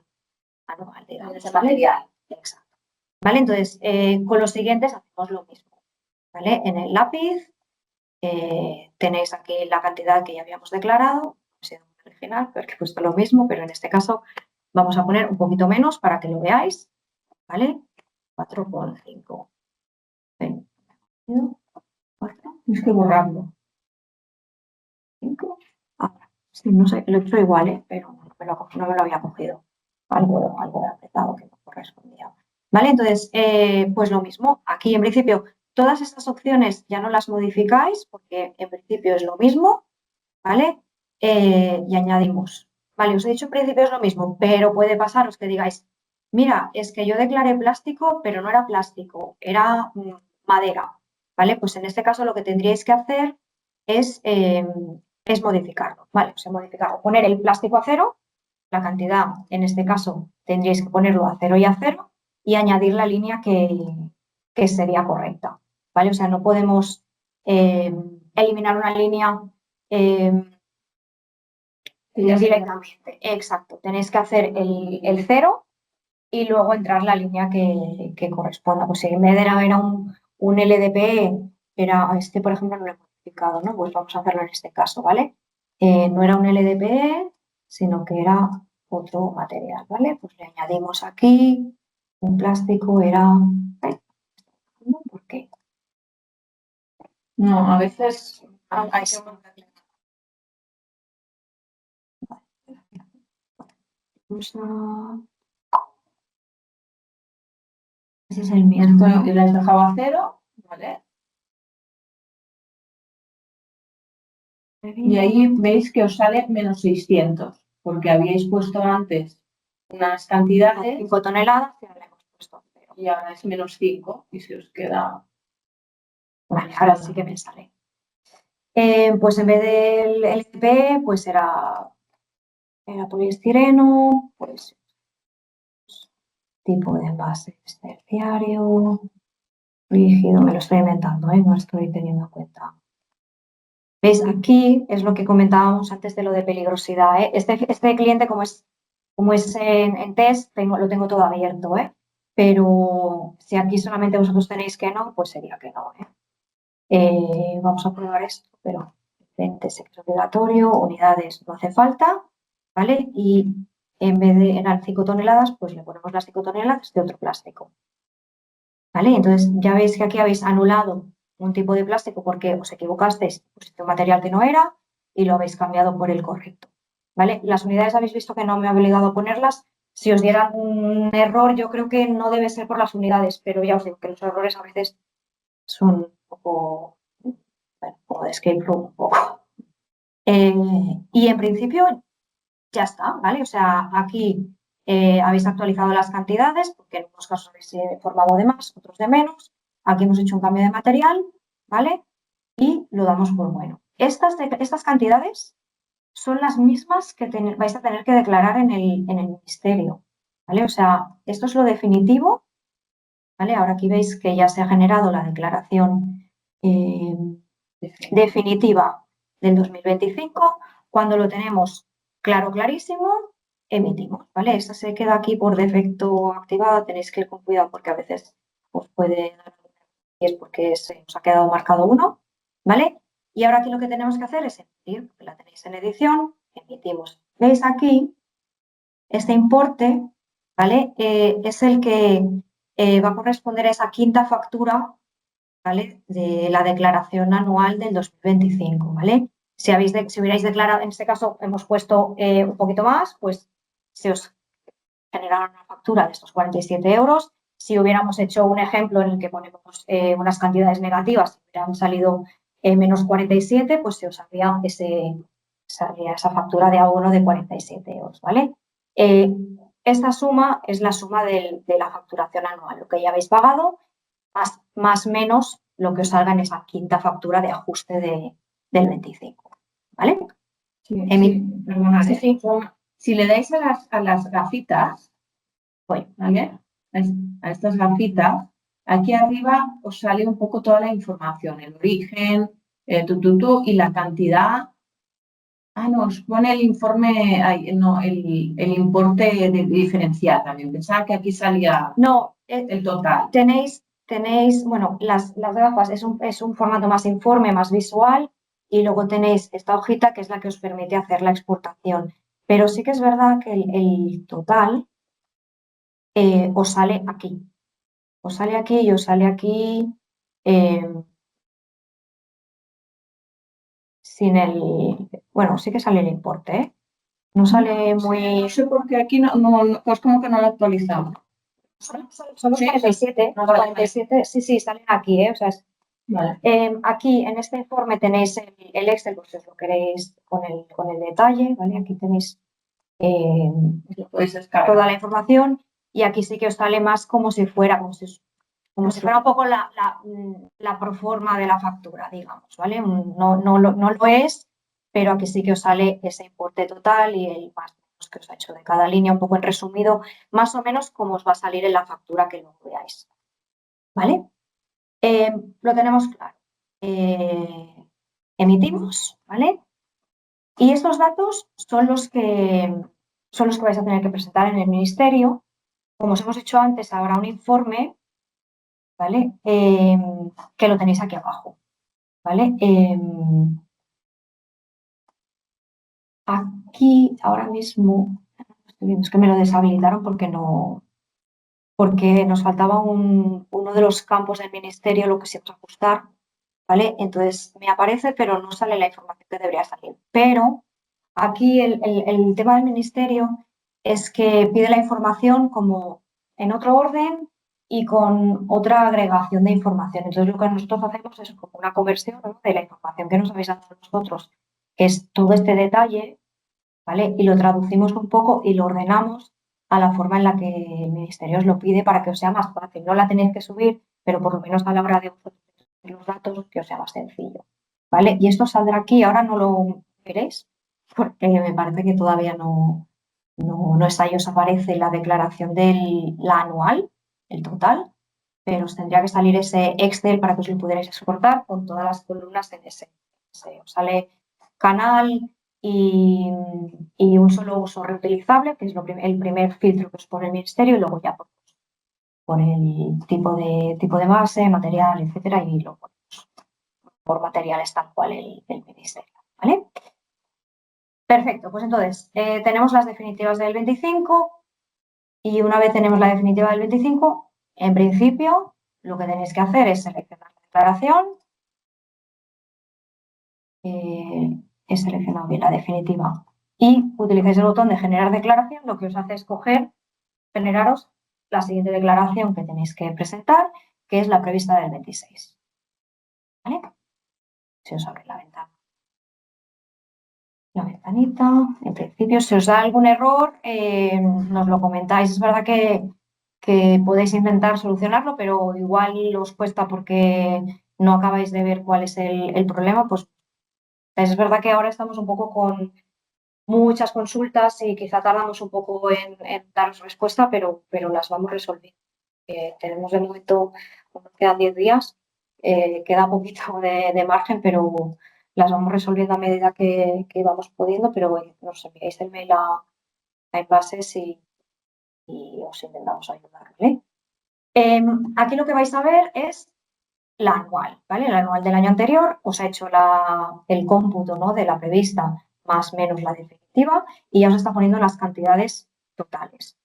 anual, digamos, ese material. Exacto. ¿Vale? Entonces, con los siguientes hacemos lo mismo, ¿vale? En el lápiz tenéis aquí la cantidad que ya habíamos declarado, ha sido original, porque he puesto lo mismo, pero en este caso vamos a poner un poquito menos para que lo veáis, ¿vale? 4,5. Tienes que borrarlo. 5. Sí, no sé, lo he hecho igual, pero no me lo había cogido. Algo de apretado que no correspondía. ¿Vale? Entonces, pues lo mismo. Aquí, en principio, todas estas opciones ya no las modificáis porque en principio es lo mismo, ¿vale? Y añadimos. Vale, os he dicho en principio es lo mismo, pero puede pasaros que digáis, mira, es que yo declaré plástico, pero no era plástico, era madera, ¿vale? Pues en este caso lo que tendríais que hacer es modificarlo, ¿vale? O sea, modificarlo, poner el plástico a 0, la cantidad, en este caso, tendríais que ponerlo a 0 y a 0 y añadir la línea que sería correcta, ¿vale? O sea, no podemos eliminar una línea directamente. Exacto, tenéis que hacer el 0 y luego entrar la línea que corresponda. Pues si en vez de era un LDPE, era este, por ejemplo, no lo he modificado, ¿no? Pues vamos a hacerlo en este caso, ¿vale? No era un LDPE, sino que era otro material, ¿vale? Pues le añadimos aquí un plástico, era... ¿Por qué? No, a veces... Ese es el mismo. Y les dejaba a 0, ¿vale? Y ahí veis que os sale menos 600, porque habíais puesto antes unas cantidades. 5 toneladas y ahora le hemos puesto 0. Y ahora es menos 5 y se os queda. Vale, ahora sí que me sale. Pues en vez del LCP, pues era poliestireno, pues tipo de envase terciario, rígido, me lo estoy inventando, no estoy teniendo en cuenta. ¿Veis? Aquí es lo que comentábamos antes de lo de peligrosidad. Este cliente, como es en test, lo tengo todo abierto, pero si aquí solamente vosotros tenéis que no, pues sería que no. Vamos a probar esto, pero test obligatorio, unidades no hace falta, ¿vale? Y en vez de eran 5 toneladas, pues le ponemos las 5 toneladas de otro plástico. ¿Vale? Entonces ya veis que aquí habéis anulado un tipo de plástico porque os equivocasteis, pusiste un material que no era y lo habéis cambiado por el correcto. ¿Vale? Las unidades habéis visto que no me he obligado a ponerlas. Si os dieran un error, yo creo que no debe ser por las unidades, pero ya os digo que los errores a veces son un poco, bueno, como de escape room, un poco. Y en principio ya está, ¿vale? O sea, aquí habéis actualizado las cantidades, porque en unos casos habéis formado de más, otros de menos. Aquí hemos hecho un cambio de material, ¿vale? Y lo damos por bueno. Estas cantidades son las mismas que vais a tener que declarar en el ministerio, ¿vale? O sea, esto es lo definitivo, ¿vale? Ahora aquí veis que ya se ha generado la declaración definitiva del 2025. Cuando lo tenemos claro, clarísimo, emitimos, ¿vale? Esta se queda aquí por defecto activada, tenéis que ir con cuidado porque a veces os puede dar y es porque se os ha quedado marcado uno, ¿vale? Y ahora aquí lo que tenemos que hacer es emitir, porque la tenéis en edición, emitimos. ¿Veis aquí? Este importe, ¿vale? Es el que va a corresponder a esa quinta factura, ¿vale? De la declaración anual del 2025, ¿vale? Si hubierais declarado, en este caso hemos puesto un poquito más, pues se os generará una factura de estos 47 euros. Si hubiéramos hecho un ejemplo en el que ponemos unas cantidades negativas, si hubieran salido menos 47, pues se os haría esa factura de abono de 47 euros, ¿vale? Esta suma es la suma de la facturación anual, lo que ya habéis pagado, más menos lo que os salga en esa quinta factura de ajuste del 25, ¿vale? Perdona, sí. Si le dais a las gafitas, ¿vale? A estas gafitas, aquí arriba os sale un poco toda la información, el origen, y la cantidad. No, os pone el informe, el importe diferencial también. Pensaba que aquí salía el total. Tenéis, bueno, las gafas es un formato más informe, más visual, y luego tenéis esta hojita que es la que os permite hacer la exportación. Pero sí que es verdad que el total os sale aquí. Os sale aquí y os sale aquí sin el... Bueno, sí que sale el importe, ¿eh? No sale muy... No sé por qué aquí pues como que no lo actualizamos. Somos 47, 47, sí, salen aquí, o sea, vale. Aquí en este informe tenéis el Excel, pues si os lo queréis con el detalle, ¿vale? Aquí tenéis toda la información y aquí sí que os sale más como si fuera un poco la proforma de la factura, digamos, ¿vale? No lo es, pero aquí sí que os sale ese importe total y el más que os ha hecho de cada línea, un poco en resumido, más o menos como os va a salir en la factura que lo veáis, ¿vale? Lo tenemos claro. Emitimos, ¿vale? Y estos datos son los que vais a tener que presentar en el ministerio. Como os hemos hecho antes, habrá un informe, ¿vale? Que lo tenéis aquí abajo, ¿vale? Aquí ahora mismo, estoy viendo, es que me lo deshabilitaron porque nos faltaba uno de los campos del ministerio, lo que se va a ajustar, ¿vale? Entonces me aparece, pero no sale la información que debería salir. Pero aquí el tema del ministerio es que pide la información como en otro orden y con otra agregación de información. Entonces lo que nosotros hacemos es como una conversión, ¿no?, de la información que nos habéis dado nosotros, es todo este detalle, ¿vale? Y lo traducimos un poco y lo ordenamos a la forma en la que el Ministerio os lo pide para que os sea más fácil. No la tenéis que subir, pero por lo menos a la hora de los datos que os sea más sencillo, ¿vale? Y esto saldrá aquí, ahora no lo veréis, porque me parece que todavía no está ahí, os aparece la declaración de la anual, el total, pero os tendría que salir ese Excel para que os lo pudierais exportar con todas las columnas en ese. Os sale canal y un solo uso reutilizable, que es el primer filtro que os pone el Ministerio, y luego ya por el tipo de base, material, etcétera, y luego por materiales tal cual el Ministerio, ¿vale? Perfecto, pues entonces tenemos las definitivas del 25 y una vez tenemos la definitiva del 25, en principio lo que tenéis que hacer es seleccionar la declaración. He seleccionado bien la definitiva y utilizáis el botón de generar declaración, lo que os hace es generaros la siguiente declaración que tenéis que presentar, que es la prevista del 26. ¿Vale? Si os abre la ventana. La ventanita, en principio, si os da algún error, nos lo comentáis. Es verdad que podéis intentar solucionarlo, pero igual os cuesta porque no acabáis de ver cuál es el problema. Pues es verdad que ahora estamos un poco con muchas consultas y quizá tardamos un poco en daros respuesta, pero las vamos resolviendo. Tenemos de momento, como quedan 10 días, queda poquito de margen, pero las vamos resolviendo a medida que vamos pudiendo, pero bueno, nos enviáis el mail a Envases y os intentamos ayudar, ¿vale? Aquí lo que vais a ver es la anual, ¿vale? La anual del año anterior os ha hecho el cómputo, ¿no?, de la prevista más menos la definitiva y ya os está poniendo las cantidades totales,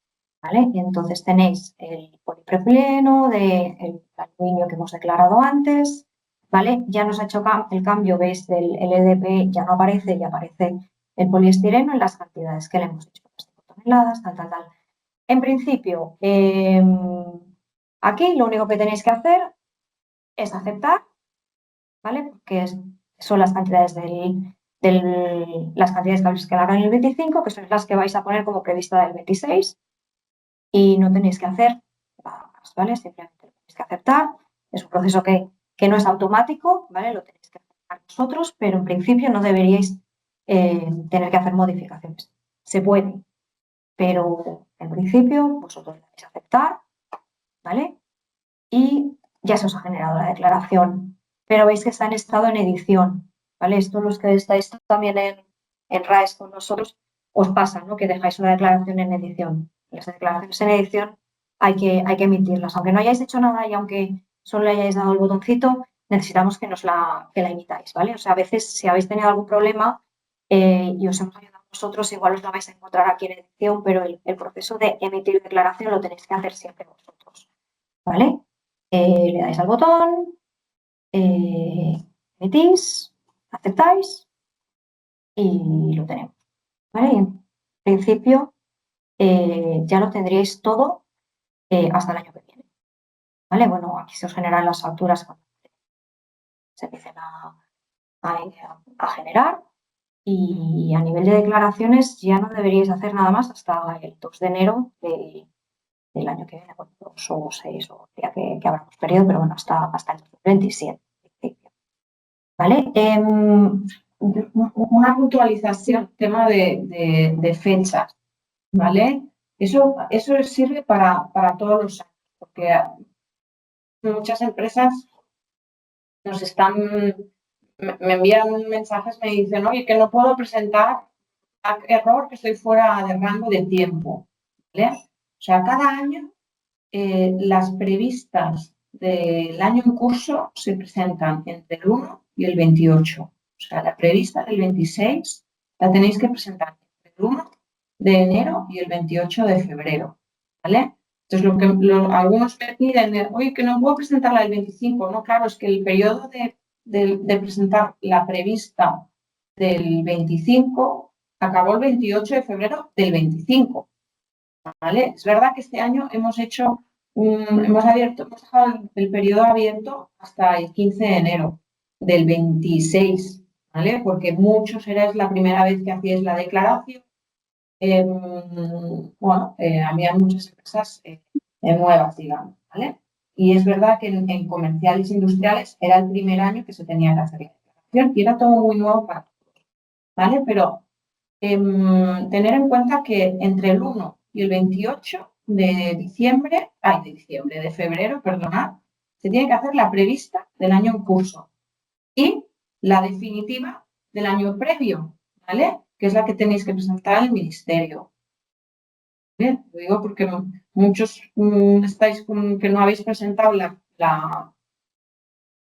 ¿vale? Y entonces tenéis el polipropileno, el aluminio que hemos declarado antes, ¿vale? Ya nos ha hecho el cambio, veis, del LDP ya no aparece y aparece el poliestireno en las cantidades que le hemos hecho, 5 toneladas, tal. En principio, aquí lo único que tenéis que hacer es aceptar, ¿vale? Porque son las cantidades las cantidades que habéis quedado en el 25, que son las que vais a poner como prevista del 26, y no tenéis que hacer nada más, ¿vale? Simplemente lo tenéis que aceptar. Es un proceso que no es automático, ¿vale? Lo tenéis que hacer vosotros, pero en principio no deberíais tener que hacer modificaciones. Se puede, pero en principio vosotros debéis aceptar, ¿vale? Y ya se os ha generado la declaración, pero veis que está en estado en edición, ¿vale? Esto los que estáis también en RAES con nosotros os pasa, ¿no?, que dejáis una declaración en edición. Las declaraciones en edición hay que emitirlas, aunque no hayáis hecho nada y aunque solo le hayáis dado el botoncito, necesitamos que la emitáis, ¿vale? O sea, a veces si habéis tenido algún problema y os hemos ayudado nosotros, igual os la vais a encontrar aquí en edición, pero el proceso de emitir declaración lo tenéis que hacer siempre vosotros, ¿vale? Le dais al botón, emitís, aceptáis y lo tenemos, ¿vale? Y en principio ya lo tendríais todo hasta el año que viene, ¿vale? Bueno, aquí se os generan las facturas cuando se empiecen a generar y a nivel de declaraciones ya no deberíais hacer nada más hasta el 2 de enero del año que viene, bueno, 2 o 6 o día que habremos periodo, pero bueno, hasta el 2027. ¿Vale? Una puntualización, tema de fechas, ¿vale? Eso sirve para todos los años, porque muchas empresas me envían mensajes, me dicen, oye, que no puedo presentar error, que estoy fuera de rango de tiempo, ¿vale? O sea, cada año las previstas del año en curso se presentan entre el 1 y el 28. O sea, la prevista del 26 la tenéis que presentar entre el 1 de enero y el 28 de febrero, ¿vale? Entonces, algunos me piden, oye, que no puedo presentarla el 25. No, claro, es que el periodo de presentar la prevista del 25 acabó el 28 de febrero del 25. ¿Vale? Es verdad que este año hemos dejado el periodo abierto hasta el 15 de enero del 26, ¿vale? Porque muchos erais la primera vez que hacíais la declaración. Había muchas empresas nuevas, digamos, ¿vale? Y es verdad que en comerciales industriales era el primer año que se tenía que hacer la declaración y era todo muy nuevo para todos, ¿vale? Pero tener en cuenta que entre el 1 y el 28 de febrero, perdonad, se tiene que hacer la prevista del año en curso y la definitiva del año previo, ¿vale? Que es la que tenéis que presentar al ministerio. ¿Vale? Lo digo porque muchos estáis que no habéis presentado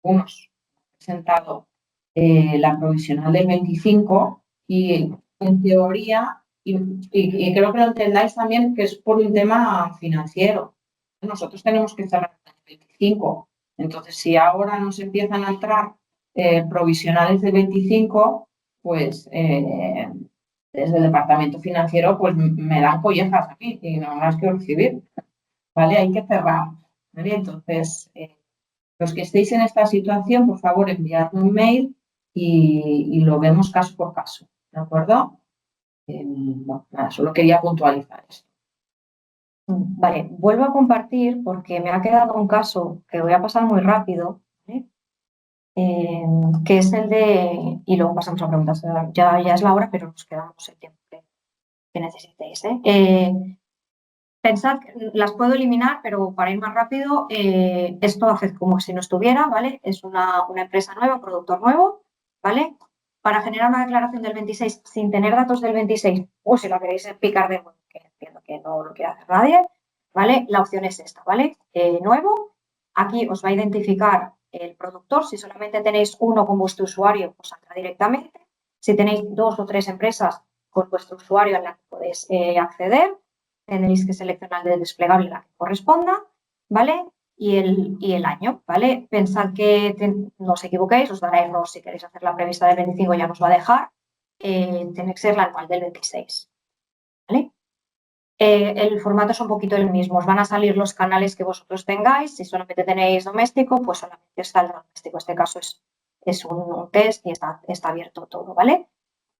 unos presentado la provisional del 25 y en teoría, y creo que lo entendáis también, que es por un tema financiero. Nosotros tenemos que cerrar el 25. Entonces, si ahora nos empiezan a entrar provisionales del 25, pues desde el departamento financiero pues me dan collejas a mí y no las quiero recibir. ¿Vale? Hay que cerrar. ¿Vale? Entonces, los que estéis en esta situación, por favor, enviadme un mail y lo vemos caso por caso. ¿De acuerdo? Solo quería puntualizar esto. Vale, vuelvo a compartir porque me ha quedado un caso que voy a pasar muy rápido, ¿vale? Que es el de, y luego pasamos a preguntas, ya es la hora, pero nos quedamos el tiempo que necesitéis. Pensad, las puedo eliminar, pero para ir más rápido, esto hace como si no estuviera, ¿vale? Es una empresa nueva, un productor nuevo, ¿vale? Para generar una declaración del 26 sin tener datos del 26, o si lo queréis picar de nuevo, que entiendo que no lo quiere hacer nadie, ¿vale? La opción es esta, ¿vale? Nuevo, aquí os va a identificar el productor. Si solamente tenéis uno con vuestro usuario, os saldrá directamente. Si tenéis 2 o 3 empresas con vuestro usuario en la que podéis acceder, tenéis que seleccionar el desplegable la que corresponda, ¿vale? Y el año, ¿vale? Pensad que no os equivoquéis, os dará error si queréis hacer la prevista del 25, ya nos va a dejar. Tiene que ser la anual del 26, ¿vale? El formato es un poquito el mismo, os van a salir los canales que vosotros tengáis. Si solamente tenéis doméstico, pues solamente está el doméstico. Este caso es un test y está abierto todo, ¿vale?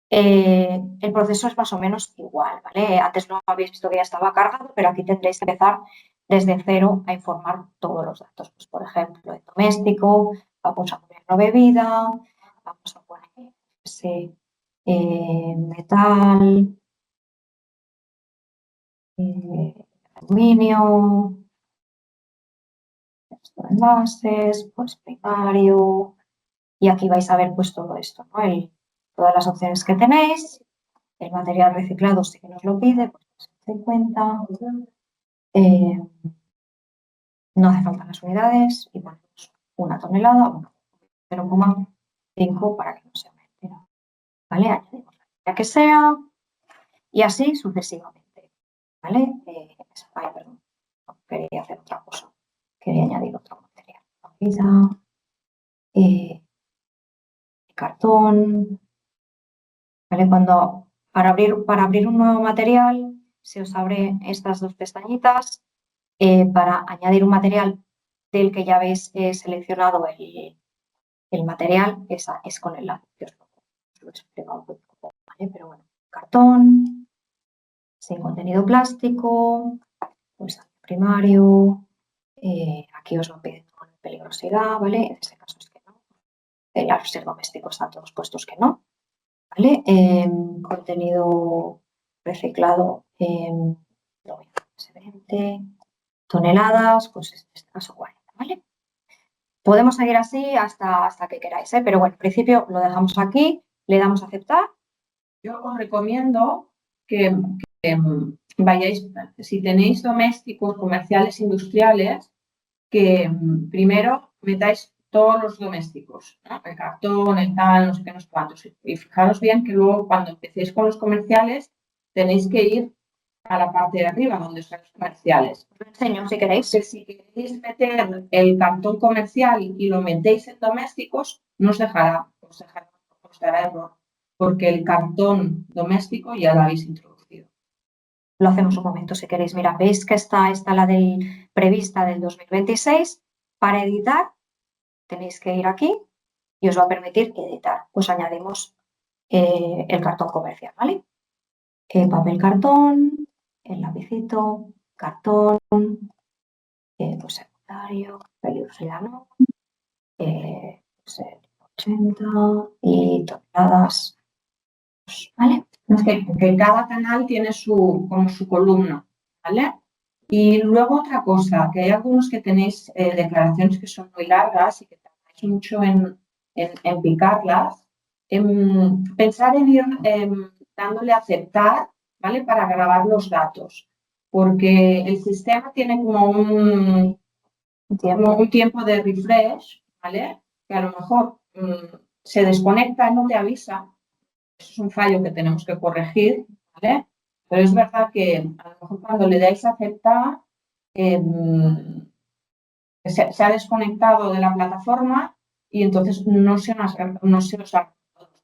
El proceso es más o menos igual, ¿vale? Antes lo habéis visto que ya estaba cargado, pero aquí tendréis que empezar desde cero a informar todos los datos. Pues, por ejemplo, el doméstico, vamos a poner no bebida, vamos a poner metal, aluminio, envases, pues primario, y aquí vais a ver pues todo esto, ¿no? Todas las opciones que tenéis. El material reciclado sí que nos lo pide, pues 50. No hace falta las unidades y ponemos 1 tonelada, 0,5 para que no se aumente. ¿Vale? Añadimos la cantidad que sea y así sucesivamente. ¿Vale? Perdón, no, quería hacer otra cosa. Quería añadir otro material. Cartón. ¿Vale? Para abrir un nuevo material, se os abre estas 2 pestañitas. Para añadir un material del que ya habéis seleccionado el material, esa es con el enlace que os lo he explicado un poco, ¿vale? Pero bueno, cartón, sin contenido plástico, pues primario, aquí os lo piden con peligrosidad, ¿vale? En este caso es que no. Al ser doméstico están todos puestos que no, ¿vale? Contenido reciclado, 20 toneladas, pues en este caso 40, ¿vale? Podemos seguir así hasta que queráis, pero bueno, en principio lo dejamos aquí, le damos a aceptar. Yo os recomiendo que vayáis, si tenéis domésticos, comerciales, industriales, que primero metáis todos los domésticos, ¿no? El cartón, el tal, no sé qué, no sé cuántos. Y fijaros bien que luego cuando empecéis con los comerciales tenéis que ir a la parte de arriba donde están los comerciales. Os lo enseño si queréis. Si queréis meter el cartón comercial y lo metéis en domésticos, no os dará error, porque el cartón doméstico ya lo habéis introducido. Lo hacemos un momento si queréis. Mira, veis que está la prevista del 2026. Para editar tenéis que ir aquí y os va a permitir editar. Pues añadimos el cartón comercial, ¿vale? Papel cartón, el lapicito, cartón, pues secundario, película, pues, 80 y toneladas, ¿vale? Es que cada canal tiene como su columna, ¿vale? Y luego otra cosa, que hay algunos que tenéis declaraciones que son muy largas y que tardáis mucho en picarlas. Pensar en ir dándole a aceptar, ¿vale? Para grabar los datos, porque el sistema tiene como un tiempo de refresh, ¿vale? Que a lo mejor se desconecta y no te avisa. Eso es un fallo que tenemos que corregir, ¿vale? Pero es verdad que a lo mejor cuando le dais a aceptar, se ha desconectado de la plataforma y entonces no se os han grabado los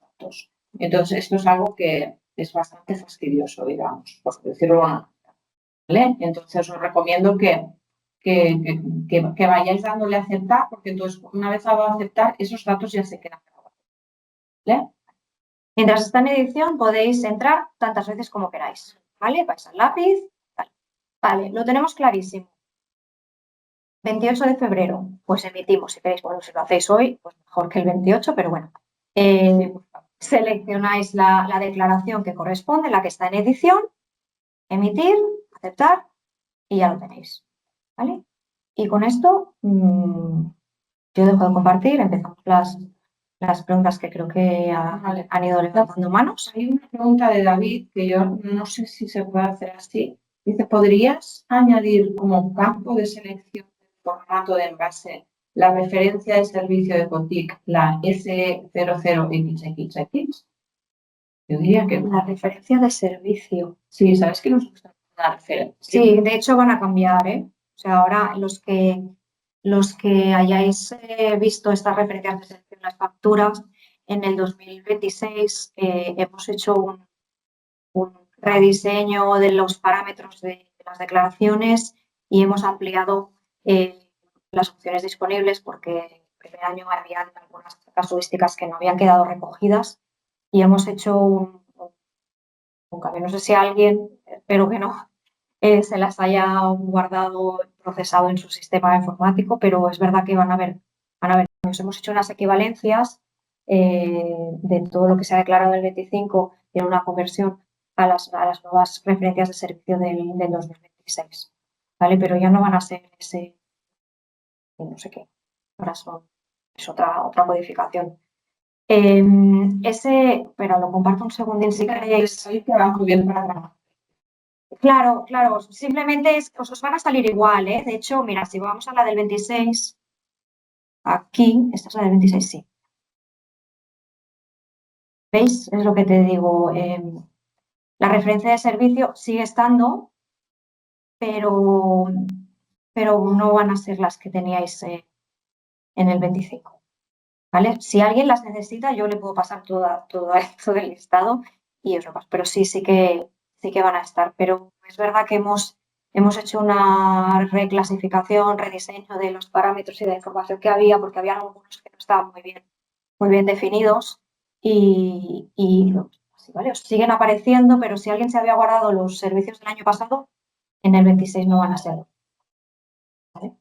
datos. Entonces, esto es algo que es bastante fastidioso, digamos, por decirlo de una manera, ¿vale? Entonces, os recomiendo que vayáis dándole a aceptar, porque entonces, una vez dado a aceptar, esos datos ya se quedan grabados, ¿vale? Mientras está en edición podéis entrar tantas veces como queráis, ¿vale? Vais al lápiz, vale, lo tenemos clarísimo. 28 de febrero, pues emitimos, si queréis, bueno, si lo hacéis hoy, pues mejor que el 28, pero bueno. Seleccionáis la declaración que corresponde, la que está en edición, emitir, aceptar y ya lo tenéis, ¿vale? Y con esto yo dejo de compartir, empezamos las preguntas que creo que han ido levantando manos. Hay una pregunta de David que yo no sé si se puede hacer así. Dice, ¿podrías añadir como campo de selección de formato de envase la referencia de servicio de COTIC, la S00XX? Yo diría que la referencia de servicio. Sí, ¿sabes que nos gusta la referencia? Sí, de hecho van a cambiar, ¿eh? O sea, ahora los que hayáis visto estas referencias de servicio en las facturas, en el 2026 hemos hecho un rediseño de los parámetros de las declaraciones y hemos ampliado las opciones disponibles porque el primer año habían algunas casuísticas que no habían quedado recogidas y hemos hecho un cambio. No sé si alguien, espero que no, se las haya guardado, procesado en su sistema informático, pero es verdad que van a haber cambios. Hemos hecho unas equivalencias de todo lo que se ha declarado en el 25 en una conversión a las nuevas referencias de servicio del 2026, ¿vale? Pero ya no van a ser ese, no sé qué, ahora es otra codificación. Pero lo comparto un segundín si queréis. Claro, simplemente os van a salir igual, ¿eh? De hecho, mira, si vamos a la del 26, aquí, esta es la del 26, sí. ¿Veis? Es lo que te digo. La referencia de servicio sigue estando, pero no van a ser las que teníais en el 25. ¿Vale? Si alguien las necesita, yo le puedo pasar todo el listado y os lo paso. Pero sí que van a estar. Pero es verdad que hemos hecho una reclasificación, rediseño de los parámetros y de la información que había, porque había algunos que no estaban muy bien definidos y ¿vale? Os siguen apareciendo, pero si alguien se había guardado los servicios del año pasado, en el 26 no van a ser. ¿Vale?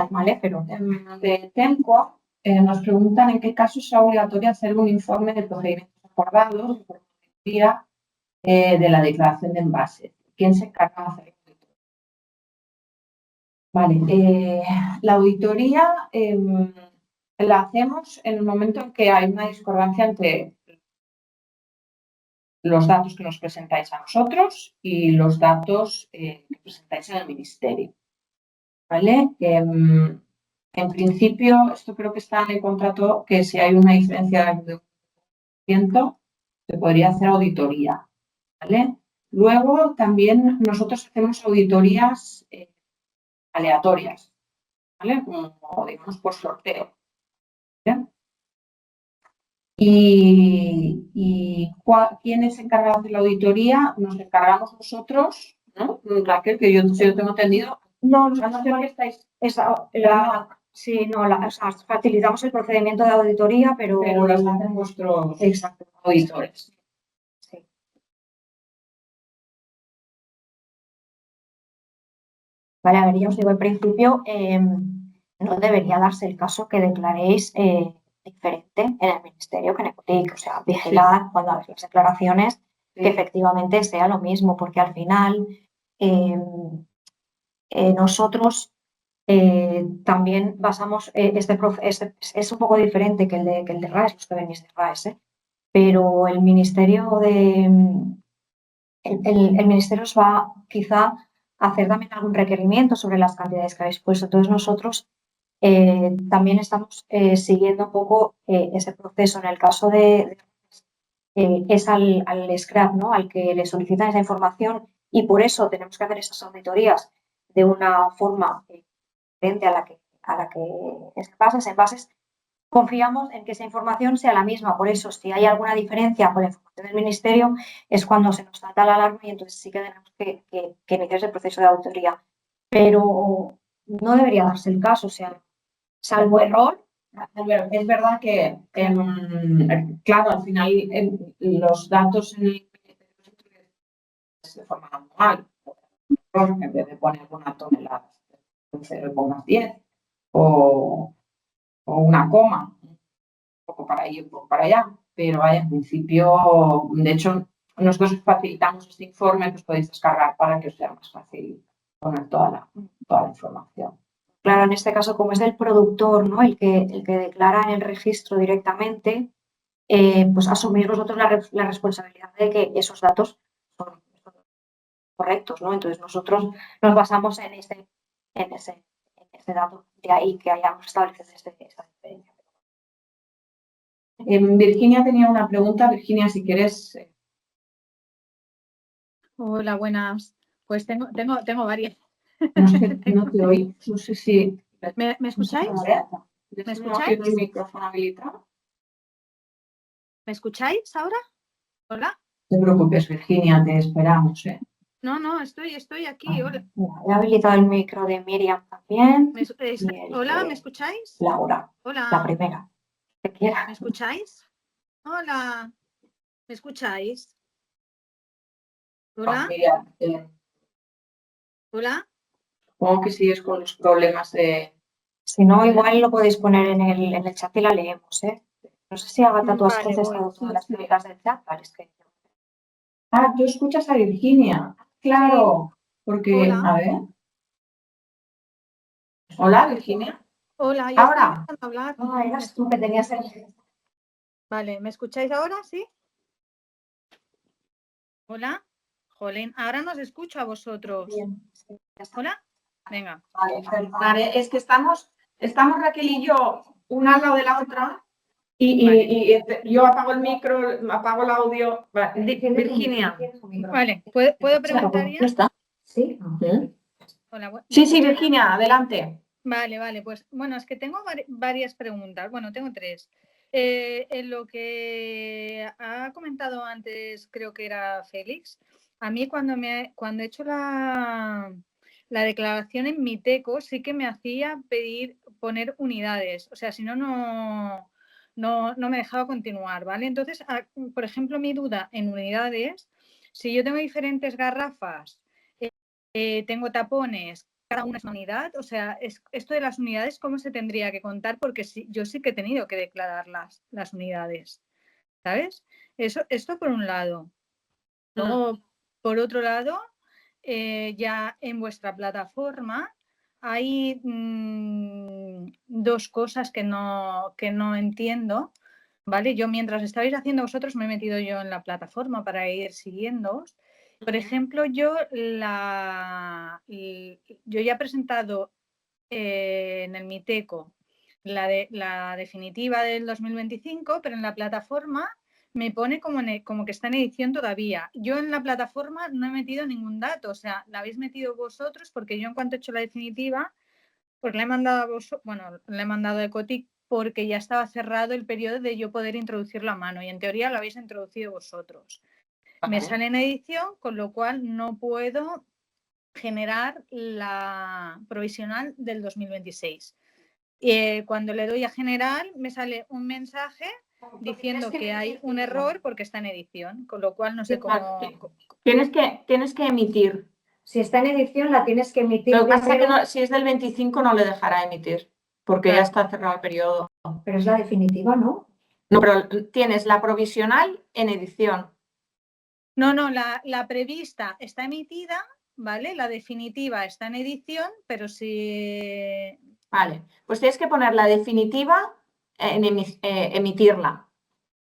¿Vale? Pero de Temco nos preguntan en qué caso es obligatorio hacer un informe de procedimientos acordados por la de la declaración de envase. ¿Quién se encarga de hacer la auditoría? Vale, la auditoría la hacemos en el momento en que hay una discordancia entre los datos que nos presentáis a nosotros y los datos que presentáis en el ministerio. ¿Vale? En principio, esto creo que está en el contrato, que si hay una diferencia de 1%, se podría hacer auditoría, ¿vale? Luego, también nosotros hacemos auditorías aleatorias, ¿vale? Como digamos por sorteo. ¿Bien? ¿Y quién se encarga de hacer la auditoría? Nos encargamos nosotros, ¿no? Raquel, que yo tengo entendido. No, que estáis. Sí, no, o sea, facilitamos el procedimiento de auditoría, pero las hacen vuestros auditores. Sí. Vale, a ver, ya os digo, en principio no debería darse el caso que declaréis diferente en el Ministerio que en Ecotic. O sea, vigilar cuando hagáis las declaraciones que efectivamente sea lo mismo, porque al final nosotros también basamos es un poco diferente que el de RAES, los que venís de RAES, pero el Ministerio el Ministerio os va quizá a hacer también algún requerimiento sobre las cantidades que habéis puesto. Entonces nosotros también estamos siguiendo un poco ese proceso. En el caso es al SCRAP, ¿no?, al que le solicitan esa información, y por eso tenemos que hacer esas auditorías de una forma diferente a la que es en bases. Confiamos en que esa información sea la misma. Por eso, si hay alguna diferencia con la información del Ministerio, es cuando se nos salta la alarma y entonces sí que tenemos que iniciar el proceso de auditoría. Pero no debería darse el caso, o sea, salvo error. Es verdad que, claro, al final los datos en el se forman anual. En vez de poner una tonelada, 0,10 o una coma, un poco para ahí, un poco para allá. Pero vaya, en principio, de hecho, nosotros facilitamos este informe que os podéis descargar para que os sea más fácil poner toda la información. Claro, en este caso, como es del productor, ¿no?, el que declara en el registro directamente, pues asumir vosotros la responsabilidad de que esos datos son correctos, ¿no? Entonces nosotros nos basamos en ese dato, de ahí que hayamos establecido esta diferencia. Virginia tenía una pregunta. Virginia, si quieres. Hola, buenas. Pues tengo varias. No te oí. No sé si. ¿Me escucháis? ¿Me escucháis? El micrófono habilitado. ¿Me escucháis ahora? ¿Hola? No te preocupes, Virginia, te esperamos, ¿eh? No, estoy aquí. Hola. He habilitado el micro de Miriam también. Hola, ¿me escucháis? Laura, hola. La primera. Te quiera. ¿Me escucháis? Hola. ¿Me escucháis? Hola. Miriam, Hola. supongo que sigues con los problemas de. Si no, igual lo podéis poner en el chat y la leemos, ¿eh? No sé si Agatha, tú has contestado todas las preguntas del chat. Vale, es que... Tú escuchas a Virginia. Claro, porque, Hola. a ver. Hola, Virginia. Hola, ya ahora. estoy empezando a hablar. Eras tú que tenías el... Vale, ¿me escucháis ahora? ¿Sí? Hola. Jolín, ahora nos escucho a vosotros. Bien, sí, Hola. Venga. Vale, es que estamos Raquel y yo, una al lado de la otra, y yo apago el micro, apago el audio. Virginia. Vale, ¿puedo preguntar ya? ¿No está? Sí. Hola. Sí, Virginia, adelante. Vale, pues bueno, es que tengo varias preguntas. Bueno, tengo tres. En lo que ha comentado antes, creo que era Félix, a mí cuando he hecho la declaración en Miteco sí que me hacía poner unidades, o sea, si no me dejaba continuar, ¿vale? Entonces, por ejemplo, mi duda en unidades, si yo tengo diferentes garrafas, tengo tapones, cada una es una unidad, o sea, esto de las unidades, ¿cómo se tendría que contar? Porque yo sí que he tenido que declarar las unidades, ¿sabes? Esto por un lado. Luego, por otro lado, ya en vuestra plataforma hay dos cosas que no entiendo, ¿vale? Yo mientras estabais haciendo vosotros me he metido yo en la plataforma para ir siguiéndoos. Por ejemplo, yo ya he presentado en el Miteco la definitiva del 2025, pero en la plataforma me pone como que está en edición todavía. Yo en la plataforma no he metido ningún dato, o sea, la habéis metido vosotros porque yo en cuanto he hecho la definitiva, pues la he mandado a vosotros, bueno, la he mandado a Ecotic porque ya estaba cerrado el periodo de yo poder introducirlo a mano y en teoría lo habéis introducido vosotros. Me sale en edición, con lo cual no puedo generar la provisional del 2026. cuando le doy a general me sale un mensaje diciendo que hay un error porque está en edición, con lo cual no sé cómo... Tienes que emitir. Si está en edición, la tienes que emitir. Lo que pasa es que si es del 25 no le dejará emitir, porque ya está cerrado el periodo. Pero es la definitiva, ¿no? No, pero tienes la provisional en edición. No, la prevista está emitida, ¿vale? La definitiva está en edición, pero si... Vale, pues tienes que poner la definitiva en emitirla.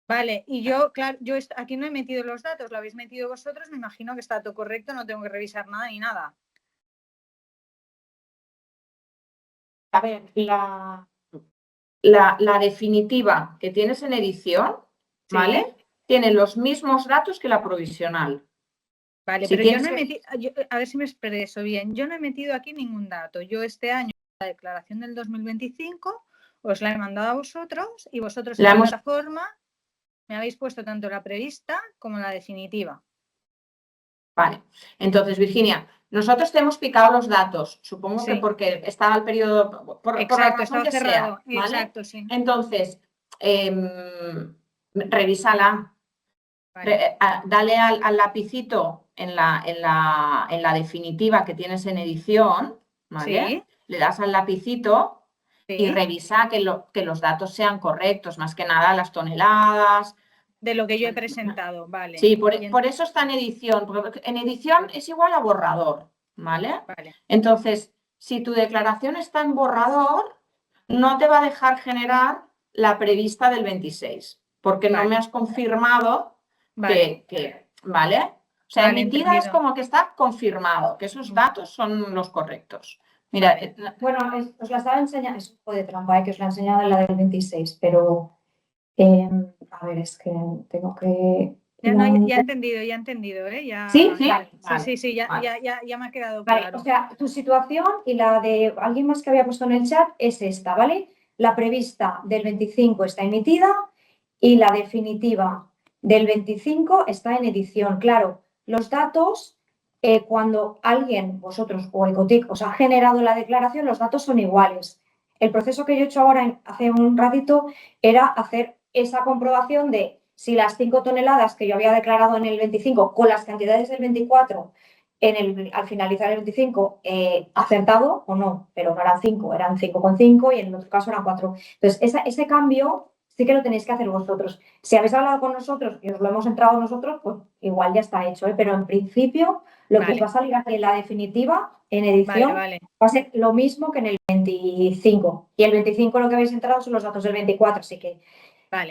Vale, y yo, claro, yo aquí no he metido los datos, lo habéis metido vosotros, me imagino que está todo correcto, no tengo que revisar nada ni nada. A ver, la definitiva que tienes en edición, ¿vale? Sí. Tiene los mismos datos que la provisional. Vale, Si pero yo no he metido, a ver si me expreso bien, yo no he metido aquí ningún dato. Yo este año, la declaración del 2025, os la he mandado a vosotros y vosotros en la plataforma me habéis puesto tanto la prevista como la definitiva. Vale, entonces, Virginia, nosotros te hemos picado los datos, supongo que porque estaba el periodo, por la razón que cerrado. sea, ¿vale? Exacto, sí. Entonces, revísala, vale. Dale al lapicito en la definitiva que tienes en edición, ¿vale? Sí. Le das al lapicito y Sí. revisa que los datos sean correctos, más que nada las toneladas. De lo que yo he presentado, vale. Sí, por eso está en edición, porque en edición es igual a borrador, ¿vale? Vale. Entonces, si tu declaración está en borrador, no te va a dejar generar la prevista del 26, porque no me has confirmado que ¿vale? O sea, emitida es como que está confirmado, que esos datos son los correctos. Mira, bueno, os la estaba enseñando, es un poco de trampa, que os la he enseñado en la del 26, pero a ver, es que tengo que... Ya he entendido, ¿eh? ¿Sí? Vale. Vale, sí, ya me ha quedado claro. O sea, tu situación y la de alguien más que había puesto en el chat es esta, ¿vale? La prevista del 25 está emitida y la definitiva del 25 está en edición. Claro, los datos, cuando alguien, vosotros o Ecotic, os ha generado la declaración, los datos son iguales. El proceso que yo he hecho ahora, hace un ratito, era hacer esa comprobación de si las 5 toneladas que yo había declarado en el 25 con las cantidades del 24 al finalizar el 25 acertado o no, pero no eran 5, eran 5,5 y en el otro caso eran 4. Entonces, ese cambio sí que lo tenéis que hacer vosotros. Si habéis hablado con nosotros y os lo hemos entrado nosotros, pues igual ya está hecho, pero en principio lo que os va a salir aquí en la definitiva, en edición, va a ser lo mismo que en el 25. Y el 25 lo que habéis entrado son los datos del 24, así que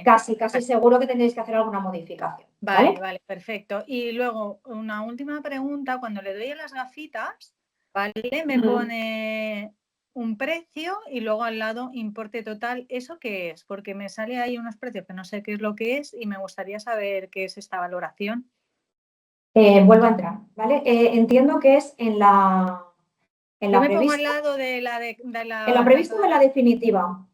casi seguro que tendréis que hacer alguna modificación. Vale, perfecto. Y luego, una última pregunta, cuando le doy a las gafitas, ¿vale? Me pone un precio y luego al lado importe total. ¿Eso qué es? Porque me sale ahí unos precios que no sé qué es lo que es y me gustaría saber qué es esta valoración. Vuelvo a entrar, ¿vale? Entiendo que es en la Yo me prevista. pongo al lado de la... ¿En la prevista o en la definitiva?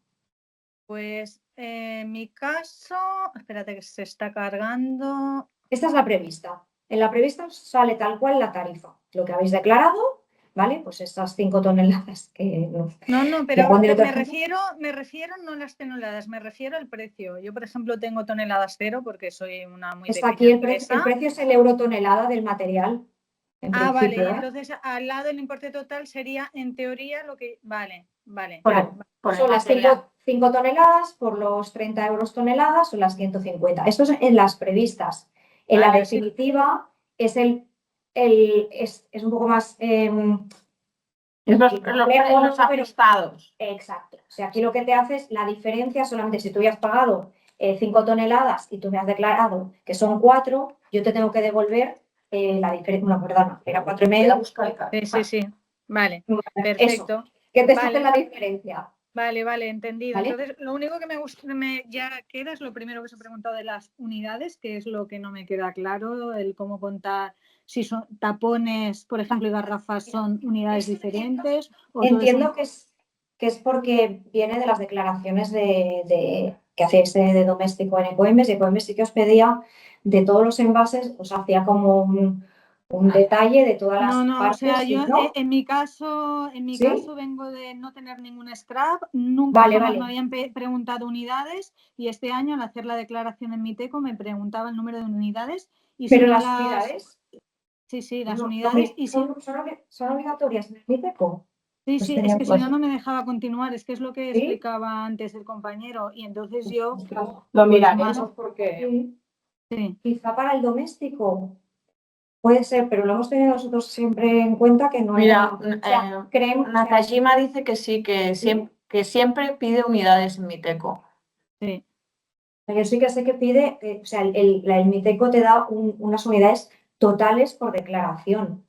Pues en mi caso, espérate que se está cargando. Esta es la prevista. En la prevista sale tal cual la tarifa. Lo que habéis declarado, ¿vale? Pues estas 5 toneladas que... No, pero me refiero no a las toneladas, me refiero al precio. Yo, por ejemplo, tengo toneladas cero porque soy una muy pequeña aquí empresa. el precio es el euro tonelada del material. Vale. Entonces al lado el importe total sería, en teoría, lo que... Vale. Son las 5 toneladas por los 30 euros toneladas, son las 150. Esto es en las previstas. En la definitiva es es un poco más... los ajustados. Exacto. O sea, aquí lo que te hace es la diferencia, solamente si tú ya has pagado 5 toneladas y tú me has declarado que son 4, yo te tengo que devolver la diferencia. No, perdona, era 4,5. Sí. Vale, perfecto. Eso, que te hace la diferencia. Vale, entendido. ¿Vale? Entonces, lo único que me gusta, ya queda es lo primero que os he preguntado de las unidades, que es lo que no me queda claro, el cómo contar si son tapones, por ejemplo, y garrafas son unidades diferentes. Entiendo que es porque viene de las declaraciones que hacéis de doméstico en Ecoembes, y Ecoembes sí que os pedía de todos los envases, os hacía como un detalle de todas las No, partes. o sea, yo ¿no? en mi caso ¿Sí? vengo de no tener ningún scrap, nunca jamás me habían preguntado unidades y este año al hacer la declaración en Miteco me preguntaba el número de unidades y pero si no las unidades. Sí, las unidades y son obligatorias en el Miteco. Sí, Pues sí, es que si pues, no me dejaba continuar, es que es lo que ¿sí? explicaba antes el compañero y entonces yo Lo miraremos porque... Sí. Quizá para el doméstico puede ser, pero lo hemos tenido nosotros siempre en cuenta que no Mira, era... creemos, Nakajima dice que sí, que siempre pide unidades en Miteco. Sí. Yo sí que sé que pide, o sea, el Miteco te da unas unidades totales por declaración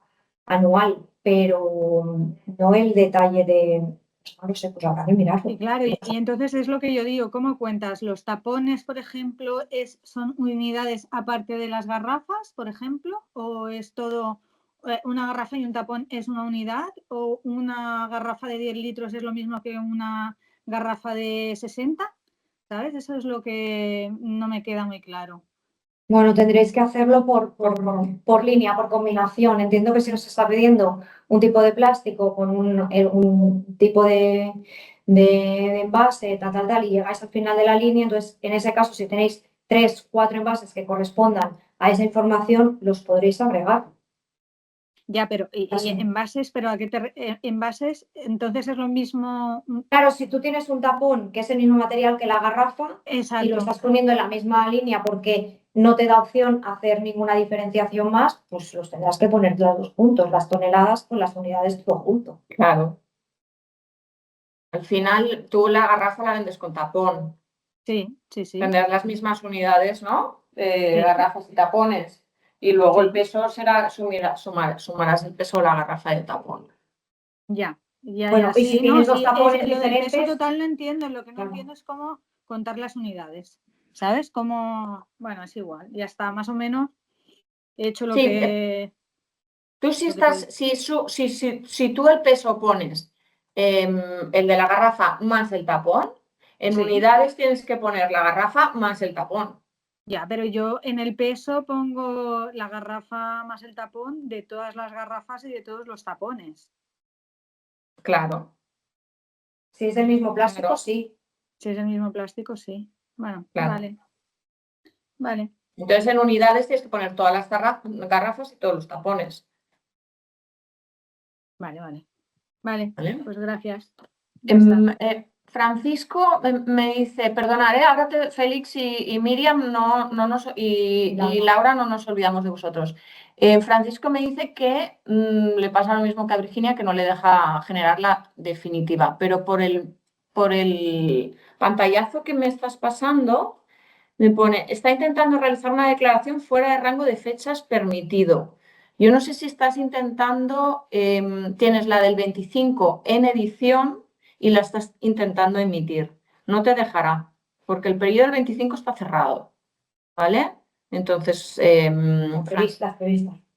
anual, pero no el detalle de, no sé, pues habrá que mirarlo. Y claro, y entonces es lo que yo digo, ¿cómo cuentas? ¿Los tapones, por ejemplo, son unidades aparte de las garrafas, por ejemplo? ¿O es todo una garrafa y un tapón es una unidad? ¿O una garrafa de 10 litros es lo mismo que una garrafa de 60? ¿Sabes? Eso es lo que no me queda muy claro. Bueno, tendréis que hacerlo por línea, por combinación. Entiendo que si os está pidiendo un tipo de plástico con un tipo de envase, tal, y llegáis al final de la línea, entonces en ese caso, si tenéis 3, 4 envases que correspondan a esa información, los podréis agregar. Ya, pero y envases, pero ¿a qué envases? Entonces es lo mismo. Claro, si tú tienes un tapón que es el mismo material que la garrafa. Exacto. Y lo estás poniendo en la misma línea porque no te da opción a hacer ninguna diferenciación más, pues los tendrás que poner los dos puntos, las toneladas con las unidades todo junto. Claro. Al final, tú la garrafa la vendes con tapón. Sí. Tendrás las mismas unidades, ¿no? Garrafas y tapones. Y luego el peso será, sumarás el peso de la garrafa de tapón. Ya. Bueno, y si tienes dos tapones lo del diferentes. peso total no entiendo, lo que no entiendo es cómo contar las unidades. ¿Sabes? Cómo, bueno, es igual, ya está, más o menos he hecho lo que. Tú si tú el peso pones el de la garrafa más el tapón, en unidades tienes que poner la garrafa más el tapón. Ya, pero yo en el peso pongo la garrafa más el tapón de todas las garrafas y de todos los tapones. Claro. Si es del mismo plástico, sí. Si es el mismo plástico, sí. Bueno, claro. Vale. Entonces en unidades tienes que poner todas las garrafas y todos los tapones. Vale, pues gracias. Francisco me dice, perdonad, ahora Félix y Miriam y Laura no nos olvidamos de vosotros. Francisco me dice que le pasa lo mismo que a Virginia, que no le deja generar la definitiva, pero por el pantallazo que me estás pasando, me pone, está intentando realizar una declaración fuera de rango de fechas permitido. Yo no sé si estás intentando, tienes la del 25 en edición y la estás intentando emitir. No te dejará, porque el periodo del 25 está cerrado, ¿vale? Entonces,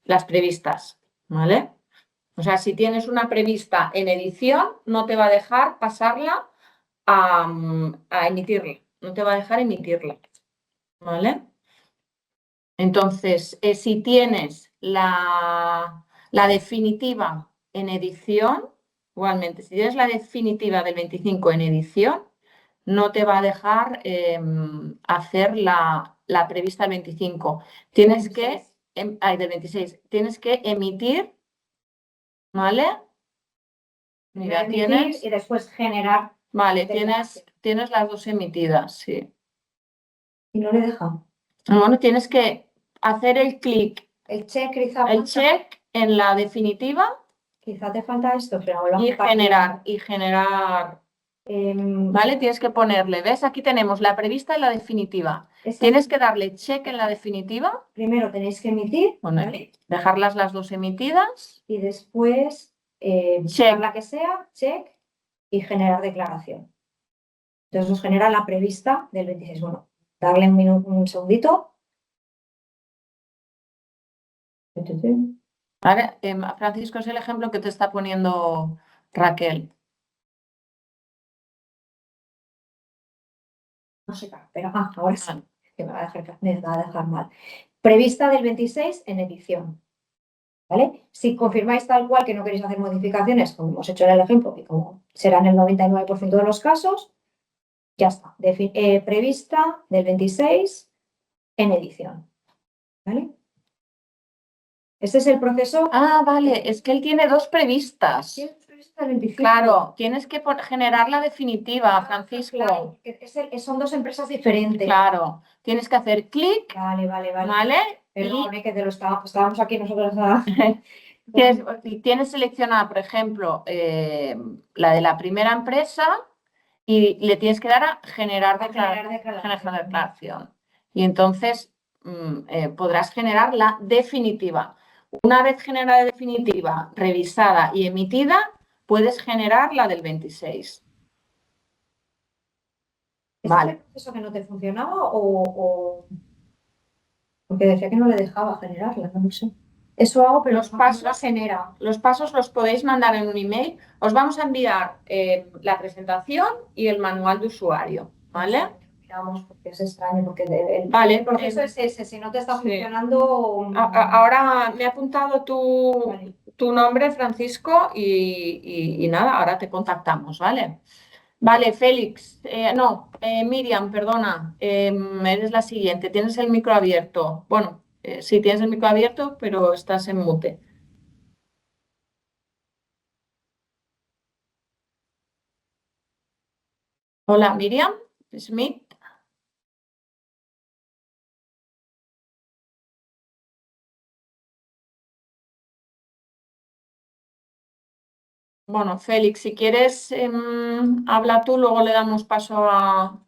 las previstas, ¿vale? O sea, si tienes una prevista en edición, no te va a dejar pasarla a emitirla, no te va a dejar emitirla, ¿vale? Entonces, si tienes la definitiva en edición, igualmente, si tienes la definitiva del 25 en edición, no te va a dejar hacer la prevista del 25. Tienes que, del 26, tienes que emitir, ¿vale? Mira, tienes. Y después generar. Vale, tienes las dos emitidas, sí. Y no le deja. Bueno, tienes que hacer el clic. El check, quizá. El check en la definitiva. Quizá te falta esto, pero y generar. Vale, tienes que ponerle, ¿ves? Aquí tenemos la prevista y la definitiva. Tienes que darle check en la definitiva. Primero tenéis que emitir. ¿Vale? Dejarlas las dos emitidas. Y después, check. la que sea, check y generar declaración. Entonces nos genera la prevista del 26. Bueno, darle un segundito. Vale, Francisco, es el ejemplo que te está poniendo Raquel. No sé, pero ahora sí, que me va a dejar mal. Prevista del 26 en edición. ¿vale? Si confirmáis tal cual que no queréis hacer modificaciones, como hemos hecho en el ejemplo, que como será en el 99% de los casos, ya está. Prevista del 26 en edición, ¿vale? Este es el proceso. Ah, vale, es que él tiene dos previstas. ¿Tienes prevista el 25? Claro, tienes que generar la definitiva, Francisco. Claro, son dos empresas diferentes. Claro, tienes que hacer clic, Vale. ¿vale? Perdón, que te lo estábamos aquí nosotros. Tienes seleccionada, por ejemplo, la de la primera empresa y le tienes que dar a generar declaración. Y entonces podrás generar la definitiva. Una vez generada la definitiva, revisada y emitida, puedes generar la del 26. Vale. ¿Es el proceso que no te funcionaba o...? Porque decía que no le dejaba generarla, no lo sé. Eso hago, pero los pasos la genera. Los pasos los podéis mandar en un email. Os vamos a enviar la presentación y el manual de usuario, ¿vale? Miramos, porque es extraño, porque vale, el proceso es ese. Si no te está funcionando... Ahora me he apuntado tu nombre, Francisco, y nada, ahora te contactamos, ¿vale? Vale, Félix, Miriam, perdona, eres la siguiente, tienes el micro abierto. Bueno, sí, tienes el micro abierto, pero estás en mute. Hola, Miriam Smith. Bueno, Félix, si quieres, habla tú, luego le damos paso a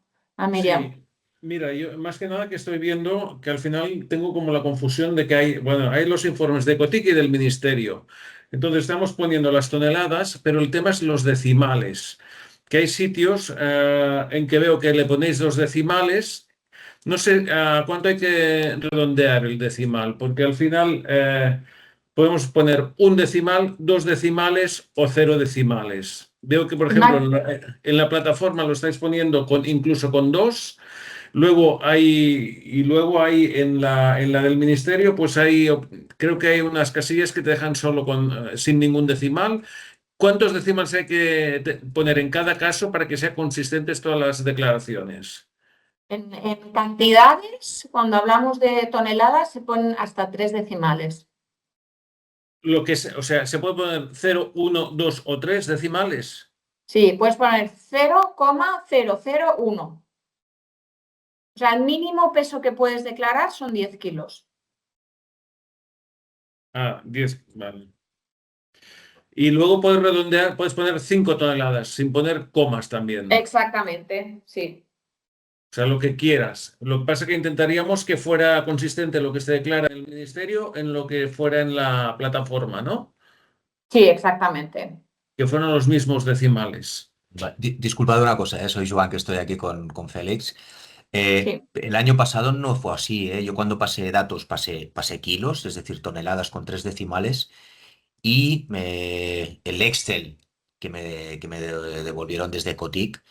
Miriam. Sí. Mira, yo más que nada que estoy viendo que al final tengo como la confusión de que hay los informes de Cotic y del Ministerio. Entonces estamos poniendo las toneladas, pero el tema es los decimales. Que hay sitios en que veo que le ponéis los decimales. No sé cuánto hay que redondear el decimal, porque al final podemos poner un decimal, dos decimales o cero decimales. Veo que, por ejemplo, en la plataforma lo estáis poniendo incluso con dos. Luego hay en la del ministerio, pues creo que hay unas casillas que te dejan solo sin ningún decimal. ¿Cuántos decimales hay que poner en cada caso para que sean consistentes todas las declaraciones? En cantidades, cuando hablamos de toneladas, se ponen hasta 3 decimales. O sea, ¿se puede poner 0, 1, 2 o 3 decimales? Sí, puedes poner 0,001. O sea, el mínimo peso que puedes declarar son 10 kilos. 10, vale. Y luego puedes redondear, puedes poner 5 toneladas, sin poner comas también. Exactamente, sí. O sea, lo que quieras. Lo que pasa es que intentaríamos que fuera consistente lo que se declara en el ministerio en lo que fuera en la plataforma, ¿no? Sí, exactamente. Que fueran los mismos decimales. Disculpad una cosa, soy Joan, que estoy aquí con Félix. Sí. El año pasado no fue así, ¿eh? Yo cuando pasé datos pasé kilos, es decir, toneladas con 3 decimales, y el Excel que me devolvieron desde Cotic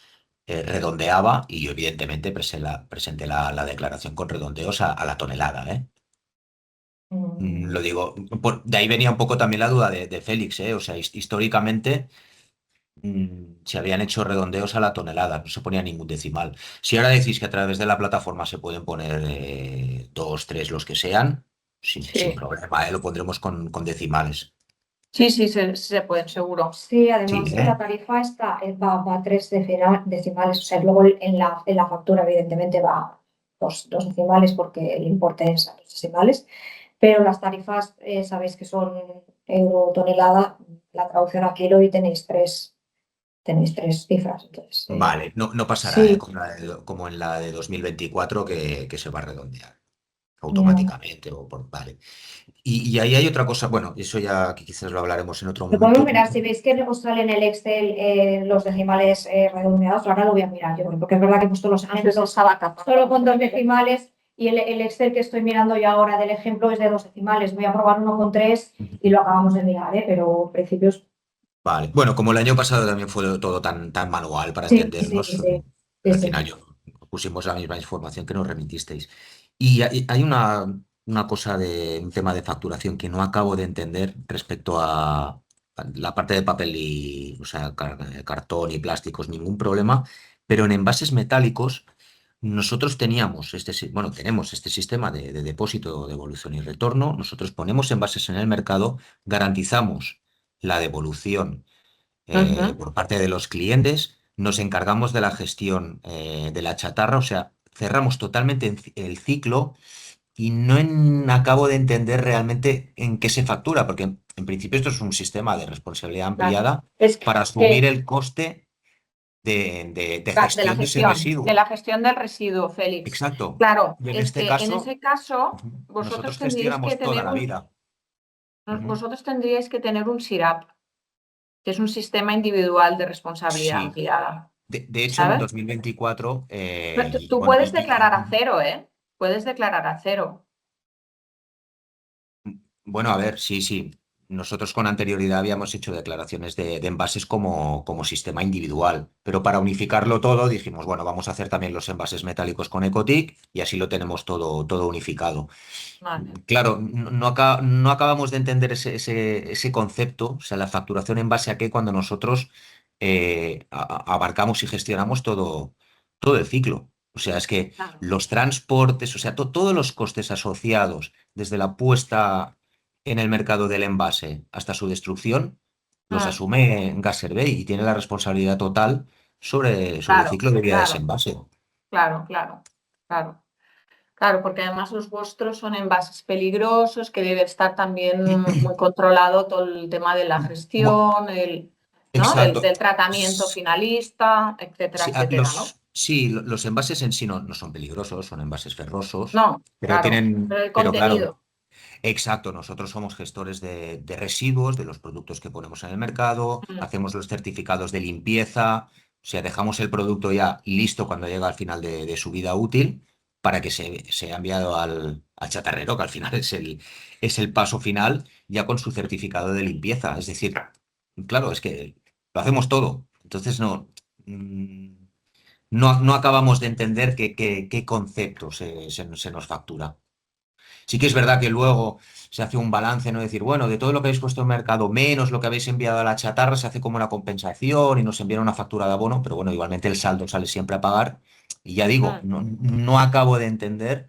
redondeaba, y yo evidentemente presenté la declaración con redondeos a la tonelada, ¿eh? Lo digo, de ahí venía un poco también la duda de Félix, ¿eh? O sea, históricamente se habían hecho redondeos a la tonelada, no se ponía ningún decimal. Si ahora decís que a través de la plataforma se pueden poner 2, 3, los que sean, sin problema, lo pondremos con decimales. Sí, se pueden, seguro. Sí, además la tarifa va a 3 decimales, o sea, luego en la factura evidentemente va dos decimales porque el importe es a 2 decimales, pero las tarifas sabéis que son euro tonelada, la traducción a kilo, y tenéis tres cifras. Entonces, Vale, no pasará, sí. como en la de 2024 que se va a redondear automáticamente. Vale. Y ahí hay otra cosa, bueno, eso ya que quizás lo hablaremos en otro Lo momento. podemos mirar, si veis que os sale en el Excel los decimales redondeados, ahora lo voy a mirar yo, porque es verdad que he puesto los ejemplos solo con 2 decimales, y el Excel que estoy mirando yo ahora del ejemplo es de 2 decimales. Voy a probar uno con 3 y lo acabamos de mirar, pero en principio es... Vale, bueno, como el año pasado también fue todo tan manual para entendernos, al final pusimos la misma información que nos remitisteis. Y hay una cosa de un tema de facturación que no acabo de entender respecto a la parte de papel y, o sea, cartón y plásticos, ningún problema, pero en envases metálicos nosotros teníamos bueno, tenemos este sistema de depósito, devolución y retorno. Nosotros ponemos envases en el mercado, garantizamos la devolución Ujú. por parte de los clientes, nos encargamos de la gestión de la chatarra, o sea, cerramos totalmente el ciclo y no acabo de entender realmente en qué se factura, porque en principio esto es un sistema de responsabilidad Claro. ampliada Es para asumir que el coste de de gestión de ese la residuo. gestión del residuo, Félix. Exacto. Claro, Y en es este que en caso, ese caso ujú, nosotros que gestionamos toda tener la vida. Ujú. vosotros tendríais que tener un SIRAP, que es un sistema individual de responsabilidad Sí. ampliada, De hecho, en ¿sabes? 2024, Pero tú bueno, puedes declarar a cero, ¿eh? Puedes declarar a cero. bueno, a ver, sí, sí. Nosotros con anterioridad habíamos hecho declaraciones de envases como sistema individual, pero para unificarlo todo dijimos, bueno, vamos a hacer también los envases metálicos con Ecotic y así lo tenemos todo unificado. Vale. Claro, no acabamos de entender ese concepto, o sea, la facturación en base a qué cuando nosotros abarcamos y gestionamos todo el ciclo. O sea, es que Claro. los transportes, o sea, todos los costes asociados desde la puesta en el mercado del envase hasta su destrucción, los Ah, asume Gas Servei y tiene la responsabilidad total sobre el claro, ciclo de vida de ese claro, envase. claro, claro, claro. Claro, porque además los vuestros son envases peligrosos, que debe estar también muy controlado todo el tema de la Bu- gestión, ¿no? Exacto. Del tratamiento finalista, etcétera, Sí, etcétera, ¿no? los envases en sí no son peligrosos, son envases ferrosos, No, pero claro, pero el pero claro, contenido. exacto, nosotros somos gestores de residuos, de los productos que ponemos en el mercado, Mm, hacemos los certificados de limpieza, o sea, dejamos el producto ya listo cuando llega al final de su vida útil para que sea enviado al chatarrero, que al final es el paso final, ya con su certificado de limpieza. Es decir, claro, es que lo hacemos todo. Entonces mm, no acabamos de entender qué concepto se nos factura. Sí que es verdad que luego se hace un balance, ¿no? Decir, bueno, de todo lo que habéis puesto en mercado, menos lo que habéis enviado a la chatarra, se hace como una compensación y nos envían una factura de abono, pero bueno, igualmente el saldo sale siempre a pagar. Y ya digo, mm. no acabo de entender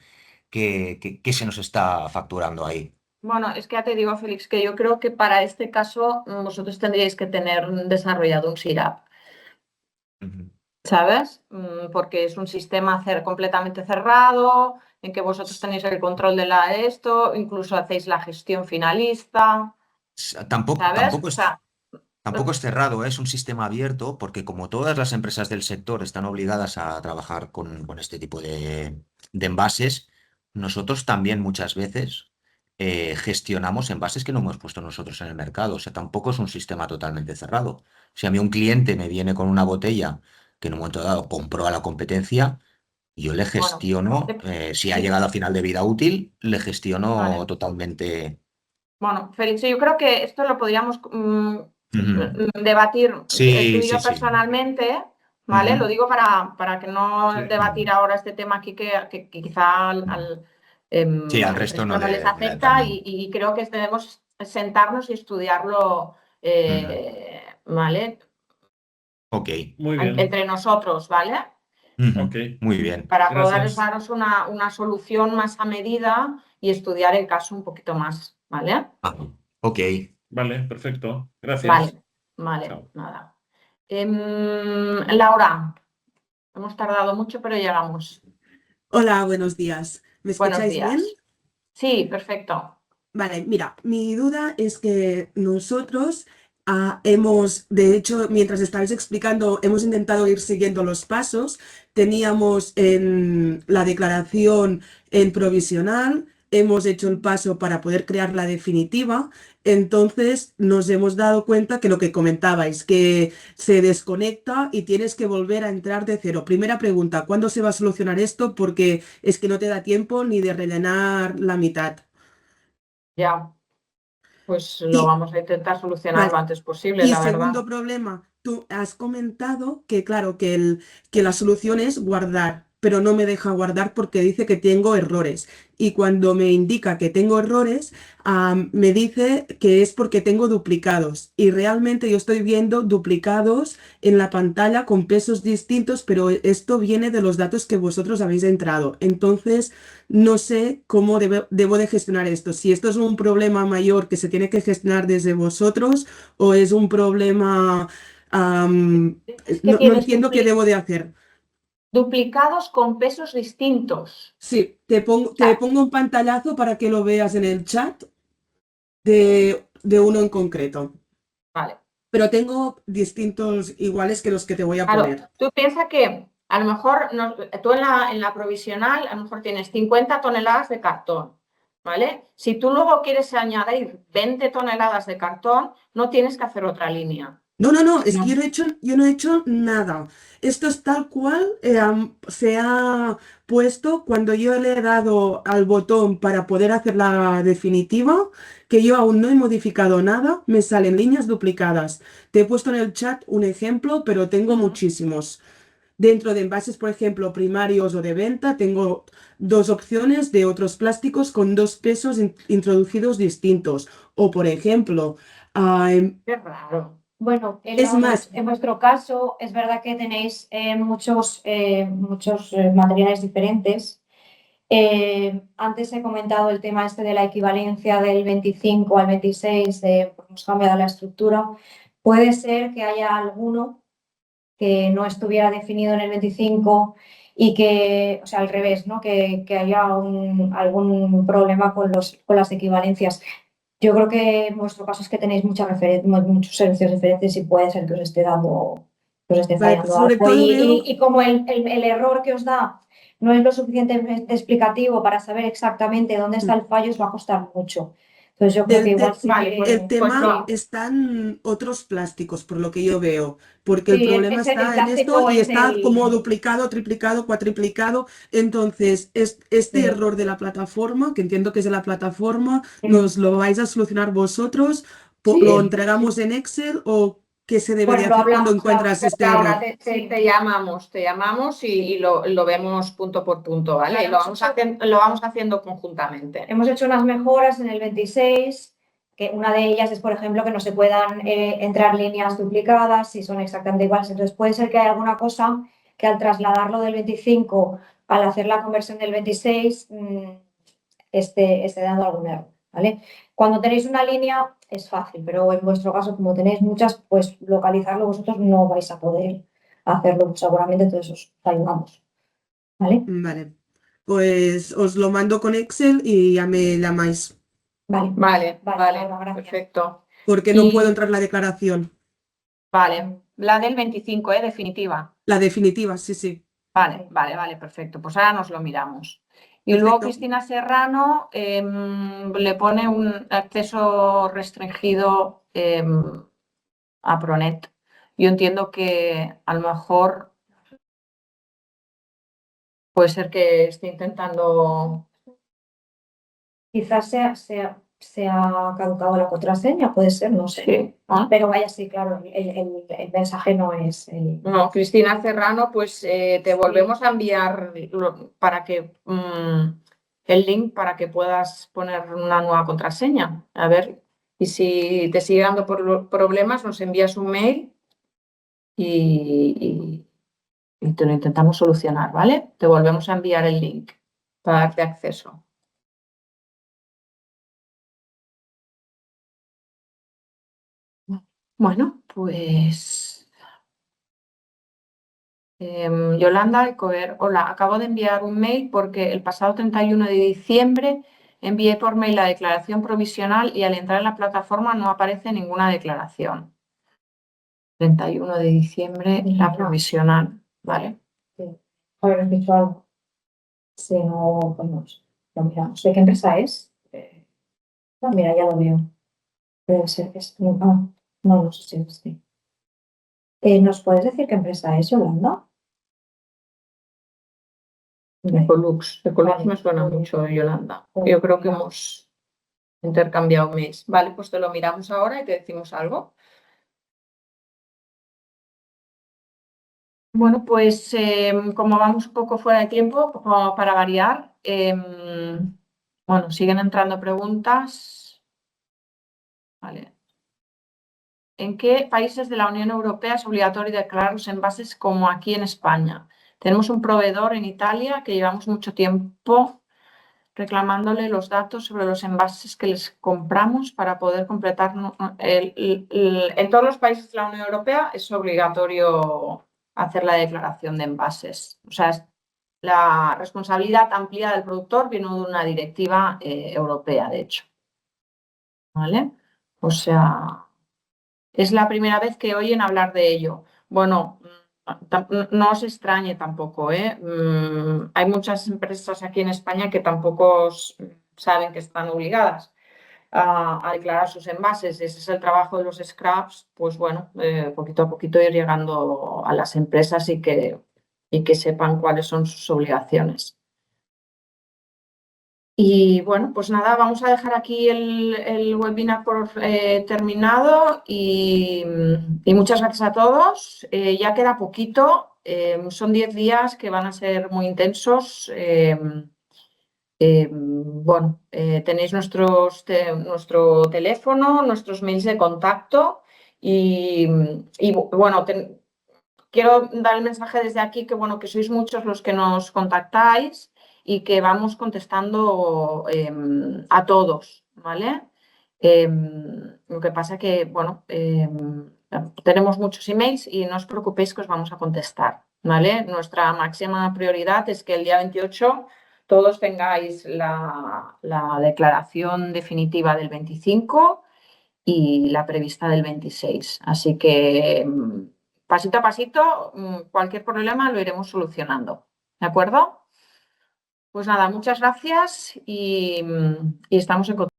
qué se nos está facturando ahí. Bueno, es que ya te digo, Félix, que yo creo que para este caso vosotros tendríais que tener desarrollado un SIRAP, Ujú. ¿sabes? Porque es un sistema completamente cerrado, en que vosotros tenéis el control de esto, incluso hacéis la gestión finalista, Tampoco, ¿sabes? O sea, tampoco es cerrado, ¿eh? Es un sistema abierto porque como todas las empresas del sector están obligadas a trabajar con este tipo de envases, nosotros también muchas veces gestionamos envases que no hemos puesto nosotros en el mercado. O sea, tampoco es un sistema totalmente cerrado. Si a mí un cliente me viene con una botella que en un momento dado compró a la competencia, yo le bueno, gestiono, si ha sí, llegado a final de vida útil, le vale. gestiono totalmente. Bueno, Félix, yo creo que esto lo podríamos Ujú. debatir tú Sí, y sí, yo sí. personalmente, ¿vale? Lo Ujú. digo para que no Sí. debatir ahora este tema aquí que quizá Sí, al al resto resto no no les le afecta también. y creo que debemos sentarnos y estudiarlo, Ujú. ¿vale? Muy bien. Entre nosotros, ¿vale? Ujú. Ok. Muy bien. Para poder Gracias. daros una solución más a medida y estudiar el caso un poquito más, ¿vale? Ah, ok. Vale, perfecto. Vale, Gracias. vale, Chao. nada. Laura, hemos tardado mucho, pero llegamos. Hola, buenos días. ¿Me Buenos escucháis bien? días. Sí, perfecto. Vale, mira, mi duda es que nosotros hemos, de hecho, mientras estabais explicando, hemos intentado ir siguiendo los pasos. Teníamos en la declaración en provisional, hemos hecho el paso para poder crear la definitiva. Entonces nos hemos dado cuenta que lo que comentabais, que se desconecta y tienes que volver a entrar de cero. Primera pregunta, ¿cuándo se va a solucionar esto? Porque es que no te da tiempo ni de rellenar la mitad. Ya, pues lo Y, vamos a intentar solucionar vale, lo antes posible, y la verdad. segundo problema, tú has comentado que, claro, que la solución es guardar. pero no me deja guardar porque dice que tengo errores. Y cuando me indica que tengo errores, me dice que es porque tengo duplicados. Y realmente yo estoy viendo duplicados en la pantalla con pesos distintos, pero esto viene de los datos que vosotros habéis entrado. Entonces, no sé cómo debo de gestionar esto. Si esto es un problema mayor que se tiene que gestionar desde vosotros o es un problema... Es que no tienes entiendo qué debo de hacer. duplicados con pesos distintos. Sí, te pongo un pantallazo para que lo veas en el chat de uno en concreto. Vale. Pero tengo distintos iguales que los que te voy a Claro, poner. tú piensas que a lo mejor tú en la provisional a lo mejor tienes 50 toneladas de cartón, ¿vale? Si tú luego quieres añadir 20 toneladas de cartón, no tienes que hacer otra línea. No, es que yo no he hecho nada. Esto es tal cual se ha puesto cuando yo le he dado al botón para poder hacer la definitiva, que yo aún no he modificado nada, me salen líneas duplicadas. Te he puesto en el chat un ejemplo, pero tengo muchísimos. Dentro de envases, por ejemplo, primarios o de venta, tengo dos opciones de otros plásticos con dos pesos introducidos distintos. O, por ejemplo, Qué raro. Bueno, es más, en vuestro caso es verdad que tenéis muchos materiales diferentes. Antes he comentado el tema este de la equivalencia del 25 al 26, hemos cambiado la estructura. Puede ser que haya alguno que no estuviera definido en el 25 y que, o sea, al revés, ¿no? Que haya algún problema con las equivalencias. Yo creo que en vuestro caso es que tenéis muchos servicios diferentes y puede ser que os esté vale, fallando sobre algo. todo veo Y como el error que os da no es lo suficientemente explicativo para saber exactamente dónde está el fallo, os va a costar mucho. Entonces yo creo que igual sí Vale, que... pues el tema sí. están otros plásticos, por lo que yo veo, porque el Sí, problema el está en esto plástico y es está como el... duplicado, triplicado, cuatriplicado. Entonces, este Sí. error de la plataforma, que entiendo que es de la plataforma, ¿nos lo vais a solucionar vosotros? ¿Lo Sí. entregamos en Excel o qué se debe de Pues lo hacer cuando hablamos encuentras este Ahora error? te llamamos y lo vemos punto por punto, ¿vale? Claro, Y lo vamos haciendo conjuntamente. hemos hecho unas mejoras en el 26, que una de ellas es, por ejemplo, que no se puedan entrar líneas duplicadas si son exactamente iguales. Entonces puede ser que haya alguna cosa que al trasladarlo del 25 al hacer la conversión del 26 esté dando algún error, ¿vale? Cuando tenéis una línea es fácil, pero en vuestro caso, como tenéis muchas, pues localizarlo vosotros no vais a poder hacerlo seguramente, entonces os ayudamos, ¿vale? Vale, pues os lo mando con Excel y ya me llamáis, Vale, Laura, gracias. perfecto. porque no puedo entrar la declaración. Vale, la del 25, definitiva. La definitiva, sí. Vale, perfecto. Pues ahora nos lo miramos. Y Perfecto. luego Cristina Serrano le pone un acceso restringido a Pronet. Yo entiendo que a lo mejor puede ser que esté intentando... Quizás se ha caducado la contraseña, puede ser, no sé. Sí, ¿no? Pero vaya, sí, claro, el mensaje no es el... No, Cristina Serrano, pues te Sí. volvemos a enviar para que el link para que puedas poner una nueva contraseña. A ver, y si te sigue dando problemas, nos envías un mail y te lo intentamos solucionar, ¿vale? Te volvemos a enviar el link para darte acceso. Bueno, pues... Yolanda Alcover, hola, acabo de enviar un mail porque el pasado 31 de diciembre envié por mail la declaración provisional y al entrar en la plataforma no aparece ninguna declaración. 31 de diciembre, la provisional, ¿vale? Sí. ¿Habéis dicho algo? Sí, no, pues lo miramos. ¿De qué empresa es? Mira, ya lo veo. Puede ser que es... no sé si es este. ¿Nos puedes decir qué empresa es, Yolanda? Ecolux Vale. me suena mucho, Yolanda. Yo creo que hemos intercambiado mails. Vale, pues te lo miramos ahora y te decimos algo. Bueno, pues como vamos un poco fuera de tiempo, para variar, bueno, siguen entrando preguntas. Vale. ¿En qué países de la Unión Europea es obligatorio declarar los envases como aquí en España? Tenemos un proveedor en Italia que llevamos mucho tiempo reclamándole los datos sobre los envases que les compramos para poder completar. En todos los países de la Unión Europea es obligatorio hacer la declaración de envases. O sea, la responsabilidad ampliada del productor viene de una directiva europea, de hecho. ¿Vale? O sea, es la primera vez que oyen hablar de ello. Bueno, no os extrañe tampoco, ¿eh? Hay muchas empresas aquí en España que tampoco saben que están obligadas a declarar sus envases. Ese es el trabajo de los scraps, pues bueno, poquito a poquito ir llegando a las empresas y que sepan cuáles son sus obligaciones. Y bueno, pues nada, vamos a dejar aquí el webinar por terminado y muchas gracias a todos. Ya queda poquito, son 10 días que van a ser muy intensos. Bueno, tenéis nuestro teléfono, nuestros mails de contacto y bueno, quiero dar el mensaje desde aquí que bueno, que sois muchos los que nos contactáis y que vamos contestando a todos, ¿vale? Lo que pasa que, bueno, tenemos muchos emails y no os preocupéis que os vamos a contestar, ¿vale? Nuestra máxima prioridad es que el día 28 todos tengáis la declaración definitiva del 25 y la prevista del 26. Así que pasito a pasito, cualquier problema lo iremos solucionando. ¿De acuerdo? Pues nada, muchas gracias y estamos en contacto.